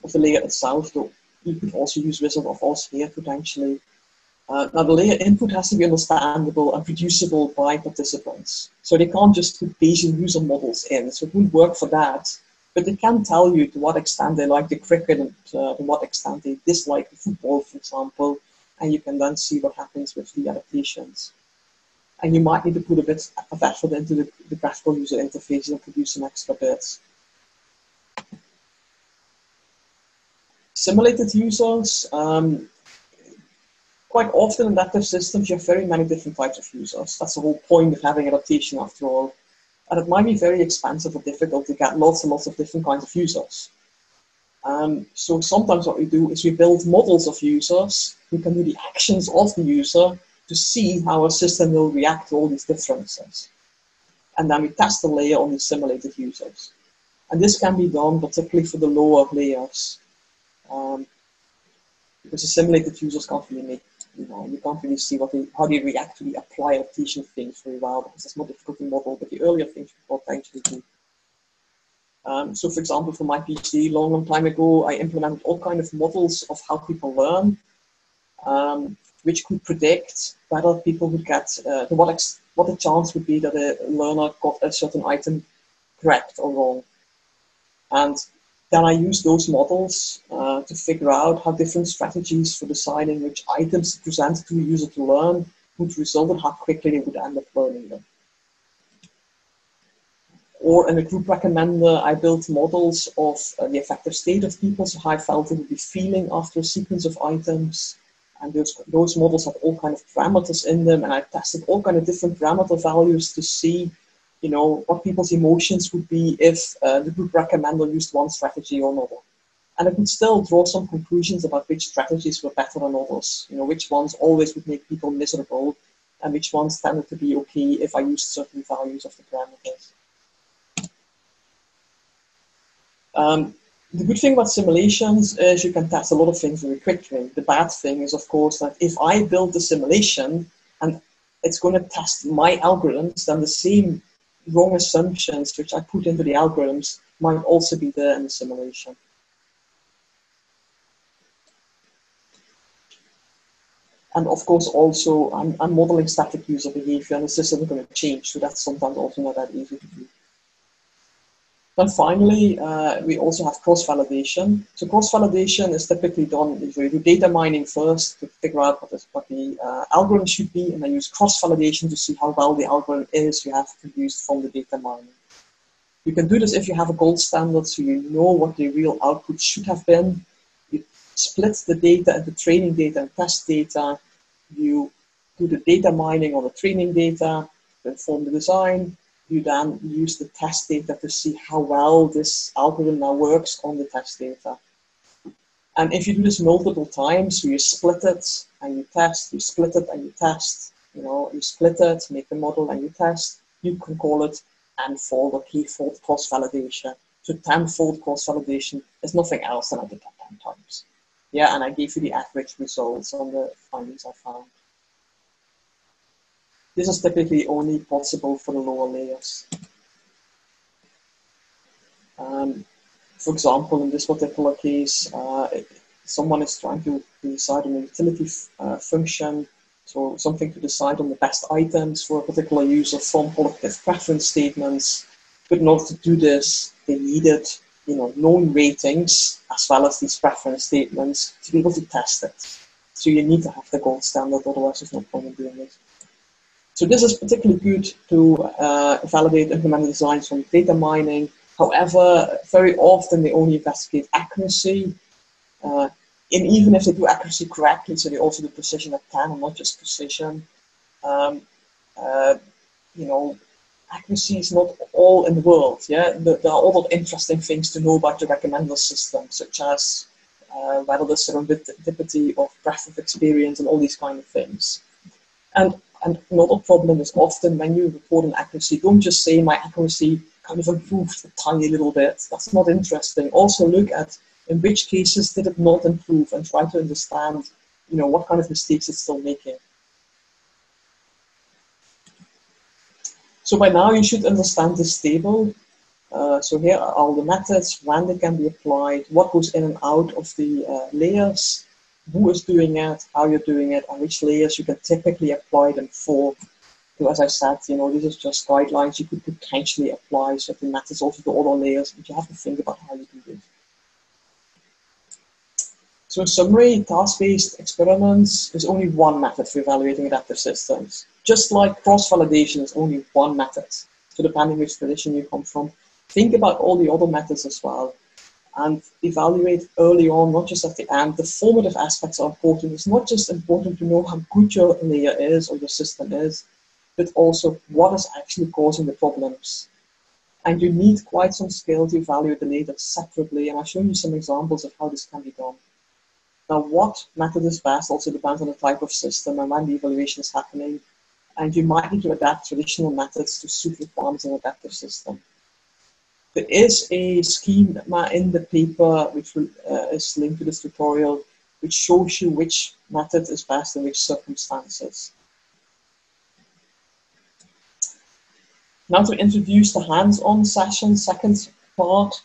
the layer itself, though you could also use Wizard of Oz here potentially. Now the layer input has to be understandable and producible by participants. So they can't just put Bayesian user models in, so it wouldn't work for that. But they can tell you to what extent they like the cricket and to what extent they dislike the football, for example. And you can then see what happens with the adaptations. And you might need to put a bit of effort into the graphical user interface and produce some extra bits. Simulated users, quite often in adaptive systems you have very many different types of users. That's the whole point of having adaptation after all. And it might be very expensive or difficult to get lots and lots of different kinds of users. So sometimes what we do is we build models of users. We can do the actions of the user to see how our system will react to all these differences. And then we test the layer on the simulated users. And this can be done particularly for the lower layers. Because the simulated users can't really make, you can't really see how they react to the apply adaptation things very well, because it's more difficult to model, but the earlier things we potentially do. So for example, for my PhD long time ago, I implemented all kinds of models of how people learn, which could predict whether people would get, to what what the chance would be that a learner got a certain item correct or wrong. And then I use those models to figure out how different strategies for deciding which items to present to a user to learn would result in how quickly they would end up learning them. Or in a group recommender, I built models of the affective state of people, so how I felt they would be feeling after a sequence of items. And those models had all kind of parameters in them, and I tested all kind of different parameter values to see, you know, what people's emotions would be if the group recommender used one strategy or another. And I could still draw some conclusions about which strategies were better than others, you know, which ones always would make people miserable, and which ones tended to be okay if I used certain values of the parameters. The good thing about simulations is you can test a lot of things very quickly. The bad thing is, of course, that if I build the simulation and it's going to test my algorithms, then the same wrong assumptions which I put into the algorithms might also be there in the simulation. And of course, also, I'm modeling static user behavior, and the system is going to change, so that's sometimes also not that easy to do. Then finally, we also have cross-validation. So cross-validation is typically done, you do data mining first to figure out what the algorithm should be, and then use cross-validation to see how well the algorithm is you have produced from the data mining. You can do this if you have a gold standard, so you know what the real output should have been. You split the data into training data and test data. You do the data mining on the training data to inform the design. You then use the test data to see how well this algorithm now works on the test data. And if you do this multiple times, so you split it and you test, you split it and you test, you know, you split it, make the model and you test, you can call it n-fold or k-fold cross-validation. So 10-fold cross-validation is nothing else than I did that 10 times. Yeah, and I gave you the average results on the findings I found. This is typically only possible for the lower layers. For example, in this particular case, someone is trying to decide on a utility function, so something to decide on the best items for a particular user from collective preference statements. But in order to do this, they needed, you know, known ratings as well as these preference statements to be able to test it. So you need to have the gold standard, otherwise there's no point in doing this. So this is particularly good to validate implemented designs from data mining. However, very often they only investigate accuracy. And even if they do accuracy correctly, so they also do precision at 10 and not just precision, you know, accuracy is not all in the world. Yeah, there are other interesting things to know about the recommender system, such as whether there's serendipity of breadth of experience and all these kind of things. And another problem is often when you report an accuracy, don't just say my accuracy kind of improved a tiny little bit. That's not interesting. Also look at in which cases did it not improve and try to understand, you know, what kind of mistakes it's still making. So by now you should understand this table. So here are all the methods, when they can be applied, what goes in and out of the layers, who is doing it, how you're doing it, and which layers you can typically apply them for. So as I said, you know, this is just guidelines. You could potentially apply certain methods also to other layers, but you have to think about how you do this. So in summary, task-based experiments is only one method for evaluating adaptive systems. Just like cross-validation is only one method. So depending which tradition you come from, think about all the other methods as well. And evaluate early on, not just at the end. The formative aspects are important. It's not just important to know how good your layer is or your system is, but also what is actually causing the problems. And you need quite some skill to evaluate the data separately, and I'll show you some examples of how this can be done. Now, what method is best also depends on the type of system and when the evaluation is happening, and you might need to adapt traditional methods to suit requirements of an adaptive system. There is a schema in the paper which is linked to this tutorial, which shows you which method is best in which circumstances. Now to introduce the hands-on session, second part.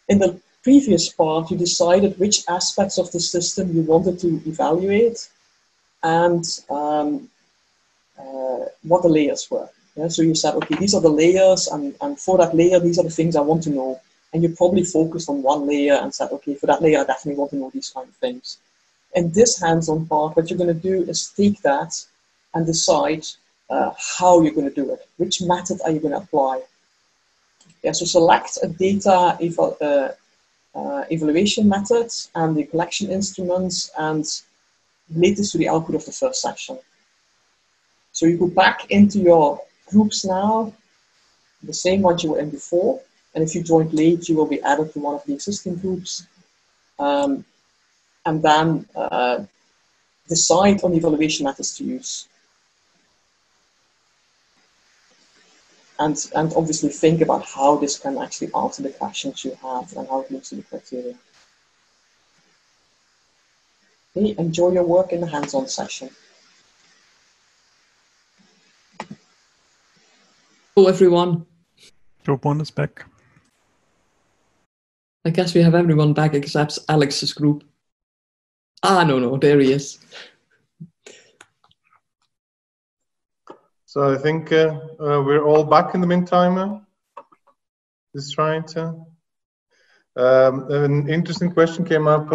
In the previous part, you decided which aspects of the system you wanted to evaluate, and what the layers were. Yeah? So you said, okay, these are the layers, and for that layer, these are the things I want to know. And you probably focused on one layer and said, okay, for that layer, I definitely want to know these kind of things. In this hands-on part, what you're going to do is take that and decide how you're going to do it. Which method are you going to apply? Yeah, so select a data evaluation method and the collection instruments and relate this to the output of the first section. So you go back into your groups now, the same ones you were in before. And if you joined late, you will be added to one of the existing groups. And then decide on the evaluation methods to use. And obviously think about how this can actually answer the questions you have and how it links to the criteria. Okay, enjoy your work in the hands-on session. Hello, everyone. Group 1 is back. I guess we have everyone back except Alex's group. Ah, no, there he is. So I think we're all back in the meantime. Is right. An interesting question came up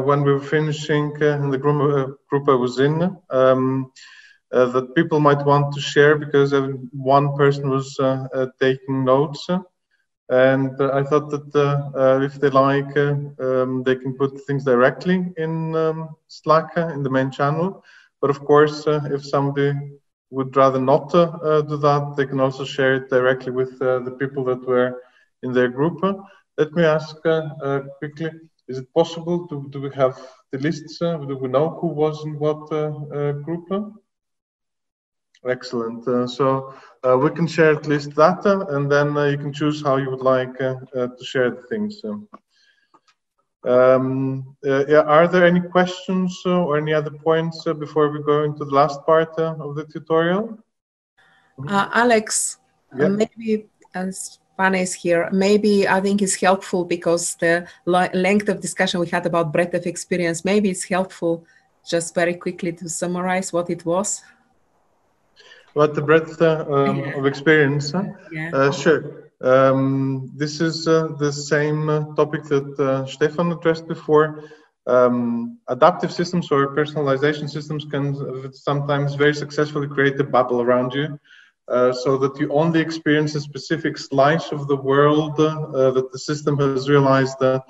when we were finishing in the group I was in, that people might want to share because one person was taking notes. And I thought that if they like, they can put things directly in Slack in the main channel. But of course, if somebody would rather not do that, they can also share it directly with the people that were in their group. Let me ask quickly, is it possible, do we have the lists? Do we know who was in what group? Excellent. So we can share at least that, and then you can choose how you would like to share the things. Yeah, are there any questions or any other points before we go into the last part of the tutorial? Alex, yeah. Maybe as Vanna is here, maybe I think it's helpful because the length of discussion we had about breadth of experience, maybe it's helpful just very quickly to summarize what it was. What the breadth of experience? Yeah. Sure. This is the same topic that Stephan addressed before. Adaptive systems or personalization systems can sometimes very successfully create a bubble around you, so that you only experience a specific slice of the world that the system has realized that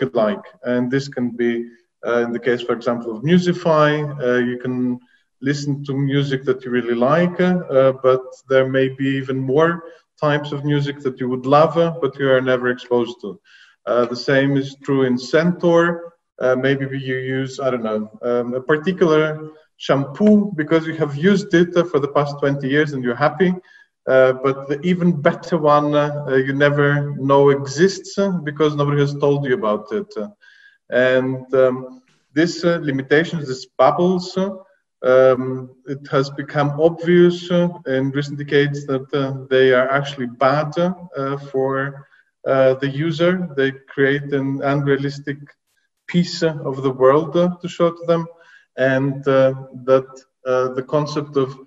you like. And this can be, in the case, for example, of Musify, you can listen to music that you really like, but there may be even more types of music that you would love, but you are never exposed to. The same is true in Centaur. Maybe you use, I don't know, a particular shampoo because you have used it for the past 20 years and you're happy, but the even better one you never know exists because nobody has told you about it. And this limitations, these bubbles, it has become obvious in recent decades that they are actually bad for the user. They create an unrealistic piece of the world to show to them, and that the concept of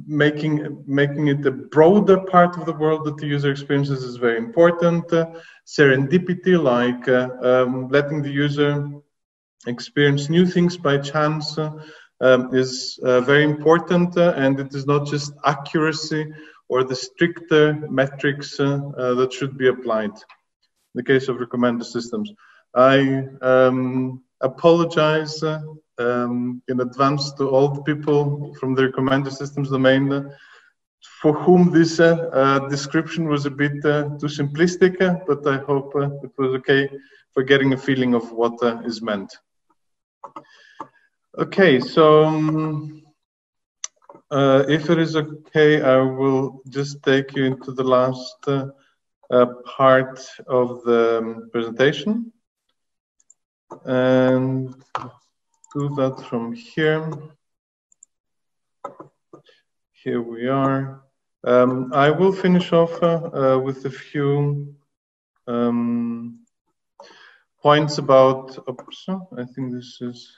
making it a broader part of the world that the user experiences is very important. Serendipity, like letting the user experience new things by chance, is very important, and it is not just accuracy or the stricter metrics that should be applied. In the case of recommender systems, I apologize in advance to all the people from the recommender systems domain for whom this description was a bit too simplistic, but I hope it was okay for getting a feeling of what is meant. Okay, so if it is okay, I will just take you into the last part of the presentation and do that from here. Here we are. I will finish off with a few points about, oops, I think this is,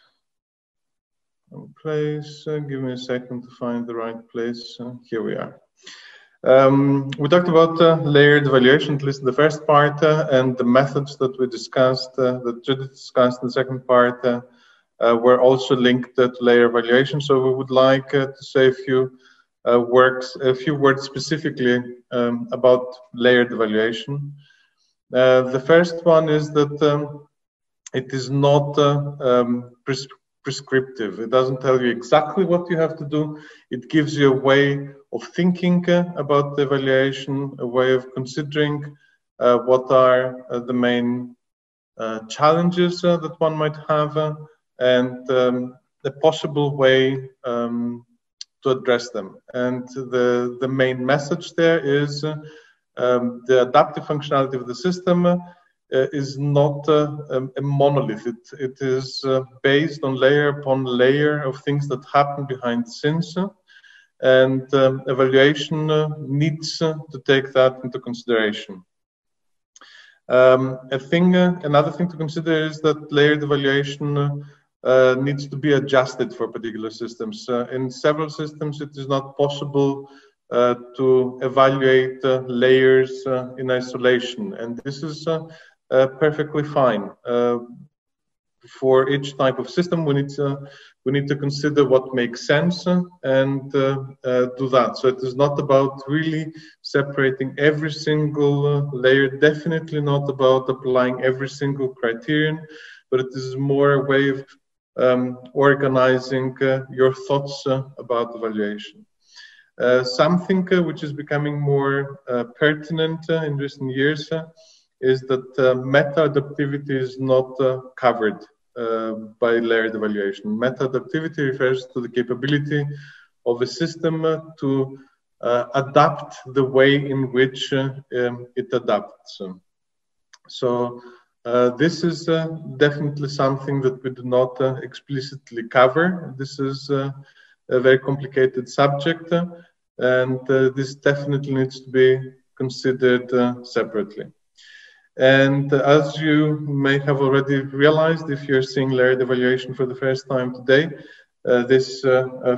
place. Give me a second to find the right place. Here we are. We talked about layered evaluation, at least in the first part, and the methods that we discussed, that Judith discussed in the second part, were also linked to layer evaluation. So we would like to say a few words specifically about layered evaluation. The first one is that it is not prescriptive. It doesn't tell you exactly what you have to do. It gives you a way of thinking about the evaluation, a way of considering what are the main challenges that one might have, and the possible way to address them. And the main message there is the adaptive functionality of the system is not a monolith. It is based on layer upon layer of things that happen behind the scenes, and evaluation needs to take that into consideration. Another thing to consider is that layered evaluation needs to be adjusted for particular systems. In several systems, it is not possible to evaluate layers in isolation, and this is perfectly fine. For each type of system, we need to consider what makes sense and do that. So it is not about really separating every single layer, definitely not about applying every single criterion, but it is more a way of organizing your thoughts about evaluation. Something which is becoming more pertinent in recent years is that meta-adaptivity is not covered by layered evaluation. Meta-adaptivity refers to the capability of a system to adapt the way in which it adapts. So this is definitely something that we do not explicitly cover. This is a very complicated subject, and this definitely needs to be considered separately. And as you may have already realized, if you're seeing layered evaluation for the first time today, this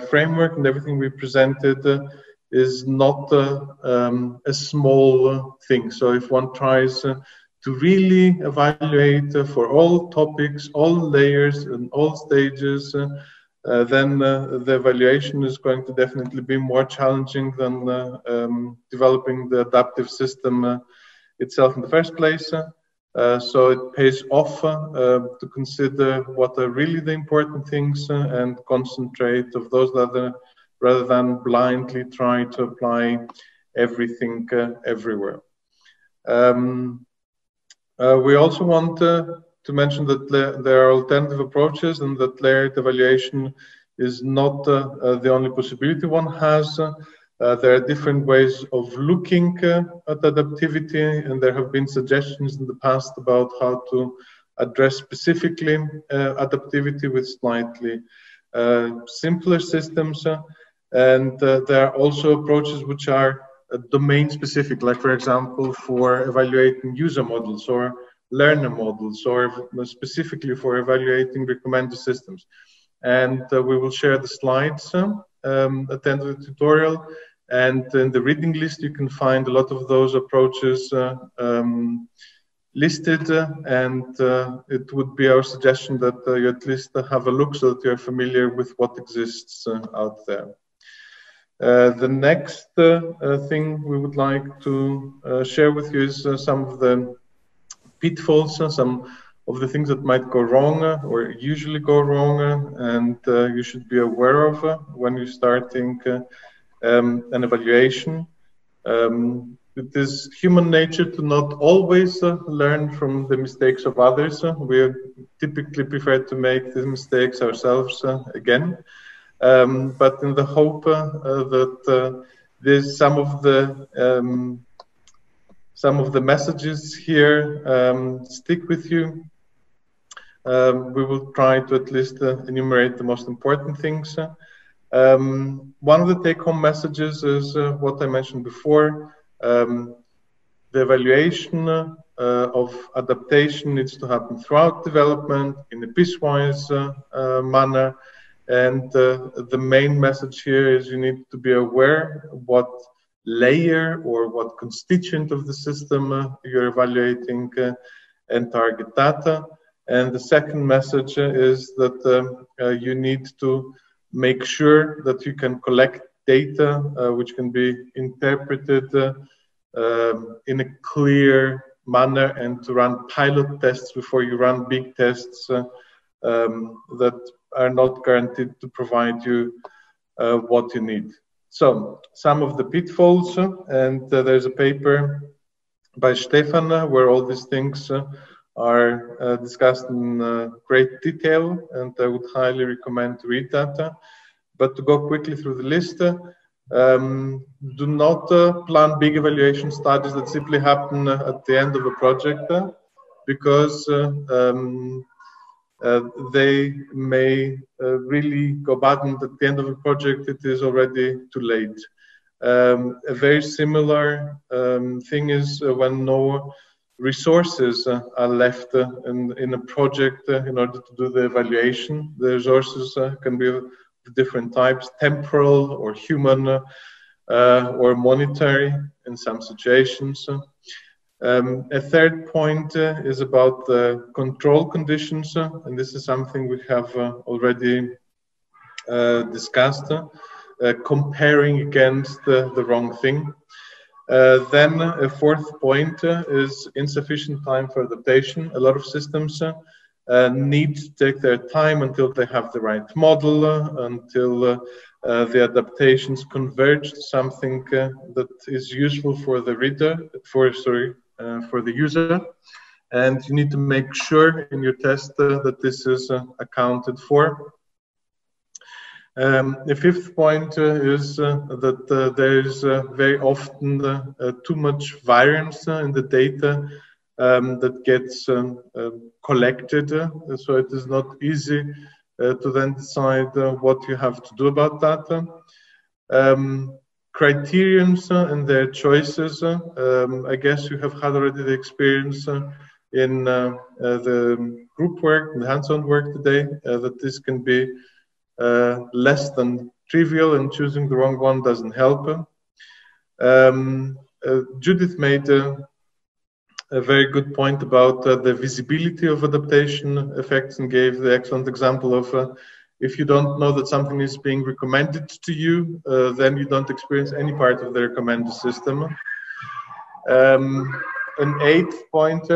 framework and everything we presented is not a small thing. So if one tries to really evaluate for all topics, all layers, and all stages, then the evaluation is going to definitely be more challenging than developing the adaptive system itself in the first place. So it pays off to consider what are really the important things and concentrate of those rather than blindly try to apply everything everywhere. We also want to mention that there are alternative approaches, and that layered evaluation is not the only possibility one has. There are different ways of looking at adaptivity, and there have been suggestions in the past about how to address specifically adaptivity with slightly simpler systems. And there are also approaches which are domain specific, like for example, for evaluating user models or learner models, or specifically for evaluating recommender systems. And we will share the slides at the end of the tutorial. And in the reading list, you can find a lot of those approaches listed. And it would be our suggestion that you at least have a look so that you're familiar with what exists out there. The next thing we would like to share with you is some of the pitfalls, some of the things that might go wrong or usually go wrong, and you should be aware of when you're starting an evaluation. It is human nature to not always learn from the mistakes of others. We typically prefer to make the mistakes ourselves again. But in the hope that there's some of the messages here stick with you, we will try to at least enumerate the most important things. One of the take-home messages is what I mentioned before. The evaluation of adaptation needs to happen throughout development in a piecewise manner, And the main message here is you need to be aware what layer or what constituent of the system you're evaluating and target data. And the second message is that you need to make sure that you can collect data which can be interpreted in a clear manner, and to run pilot tests before you run big tests that are not guaranteed to provide you what you need. So some of the pitfalls, and there's a paper by Stephan where all these things are discussed in great detail, and I would highly recommend to read that. But to go quickly through the list, do not plan big evaluation studies that simply happen at the end of a project, because they may really go bad, and at the end of a project it is already too late. A very similar thing is when no resources are left in a project in order to do the evaluation. The resources can be of different types, temporal or human or monetary in some situations. A third point is about the control conditions, and this is something we have already discussed, comparing against the wrong thing. Then a fourth point is insufficient time for adaptation. A lot of systems need to take their time until they have the right model, until the adaptations converge to something that is useful for the reader, for the user. And you need to make sure in your test that this is accounted for. The fifth point is that there is very often too much variance in the data that gets collected, so it is not easy to then decide what you have to do about that. Criterions and their choices, I guess you have had already the experience in the group work, the hands-on work today, that this can be less than trivial, and choosing the wrong one doesn't help. Judith made a very good point about the visibility of adaptation effects, and gave the excellent example of if you don't know that something is being recommended to you, then you don't experience any part of the recommended system. An eighth point,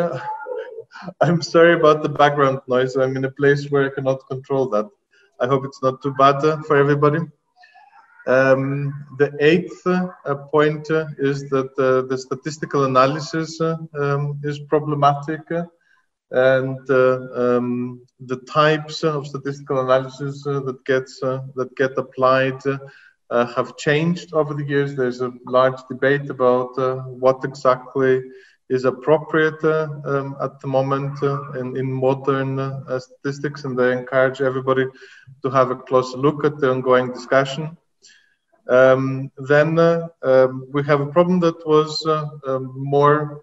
I'm sorry about the background noise. I'm in a place where I cannot control that. I hope it's not too bad for everybody. The eighth point is that the statistical analysis is problematic, and the types of statistical analysis that get applied have changed over the years. There's a large debate about what exactly is appropriate at the moment in modern statistics, and I encourage everybody to have a closer look at the ongoing discussion. Then we have a problem that was more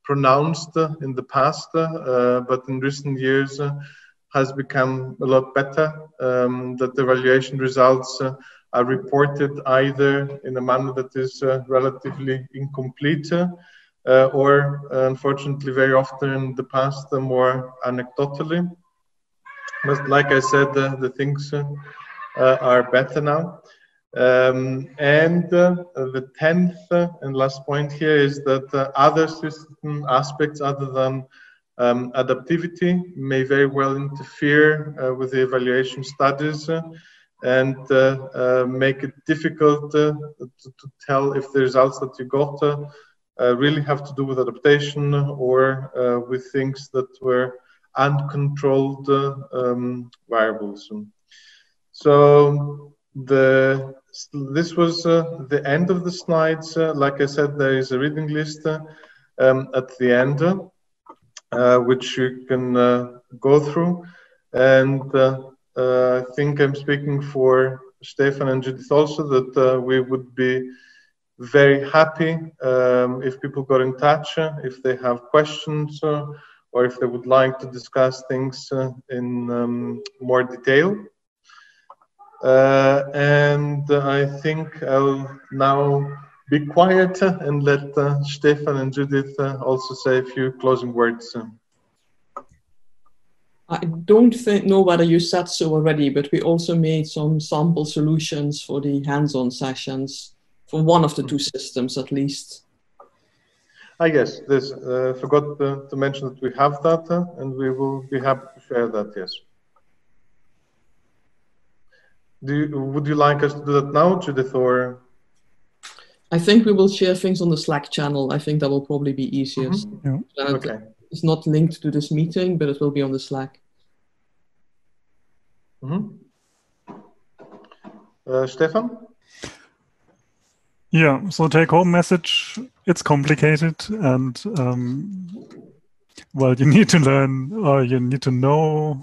pronounced in the past, but in recent years has become a lot better, that the evaluation results are reported either in a manner that is relatively incomplete, or unfortunately very often in the past more anecdotally. But like I said, the things are better now. And the 10th and last point here is that other system aspects other than adaptivity may very well interfere with the evaluation studies and make it difficult to tell if the results that you got really have to do with adaptation or with things that were uncontrolled variables. So this was the end of the slides. Like I said, there is a reading list at the end, which you can go through. And I think I'm speaking for Stephan and Judith also, that we would be very happy if people got in touch, if they have questions or if they would like to discuss things in more detail. And I think I'll now be quiet and let Stephan and Judith also say a few closing words. I don't know whether you said so already, but we also made some sample solutions for the hands-on sessions for one of the two systems at least. I guess this forgot to mention that we have that, and we will be happy to share that. Yes. Would you like us to do that now, Judith, or? I think we will share things on the Slack channel. I think that will probably be easiest. Yeah. Okay. It's not linked to this meeting, but it will be on the Slack. Stephan? Yeah, so take-home message, it's complicated, and well, you need to learn, or you need to know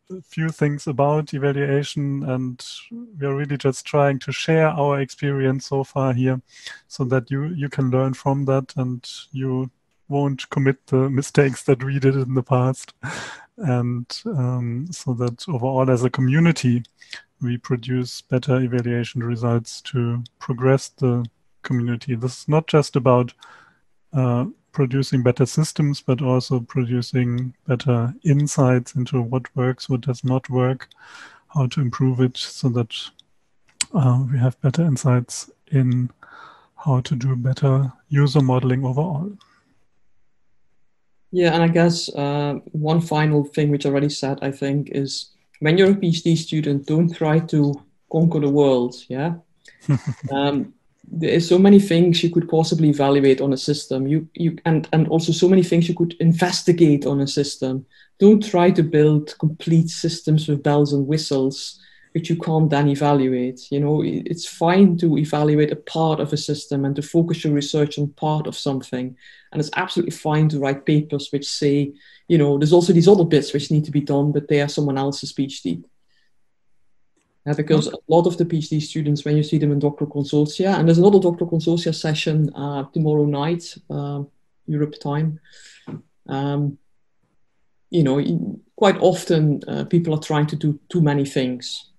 a few things about evaluation, and we're really just trying to share our experience so far here so that you can learn from that and you won't commit the mistakes that we did in the past. And so that overall as a community, we produce better evaluation results to progress the community. This is not just about producing better systems, but also producing better insights into what works, what does not work, how to improve it, so that we have better insights in how to do better user modeling overall. Yeah, and I guess one final thing which I already said, I think, is when you're a PhD student, don't try to conquer the world, yeah? There is so many things you could possibly evaluate on a system, and also so many things you could investigate on a system. Don't try to build complete systems with bells and whistles, which you can't then evaluate. You know, it's fine to evaluate a part of a system and to focus your research on part of something. And it's absolutely fine to write papers which say, you know, there's also these other bits which need to be done, but they are someone else's PhD. Because a lot of the PhD students, when you see them in doctoral consortia, and there's another doctoral consortia session tomorrow night, Europe time, you know, quite often people are trying to do too many things.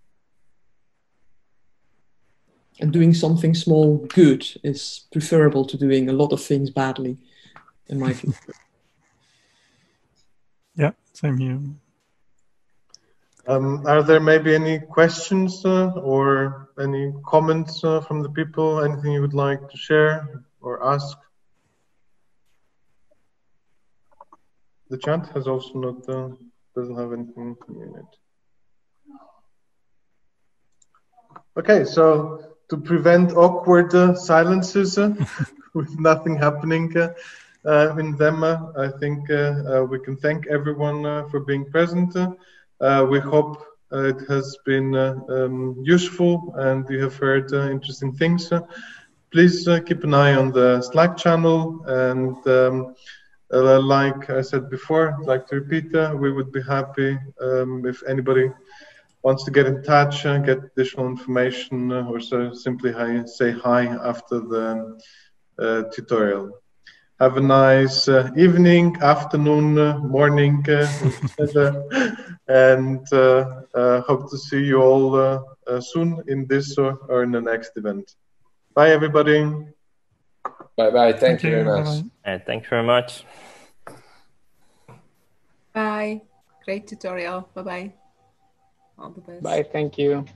And doing something small good is preferable to doing a lot of things badly, in my view. Yeah, same here. Are there maybe any questions or any comments from the people? Anything you would like to share or ask? The chat has also not doesn't have anything in it. Okay, so to prevent awkward silences with nothing happening in them, I think we can thank everyone for being present. We hope it has been useful and you have heard interesting things. Please keep an eye on the Slack channel, and like I said before, I'd like to repeat, we would be happy if anybody wants to get in touch and get additional information, or so simply say hi after the tutorial. Have a nice evening, afternoon, morning, and hope to see you all soon in this or in the next event. Bye, everybody. Bye-bye. Thank you very much. Bye-bye. Thank you very much. Bye. Great tutorial. Bye-bye. All the best. Bye. Thank you.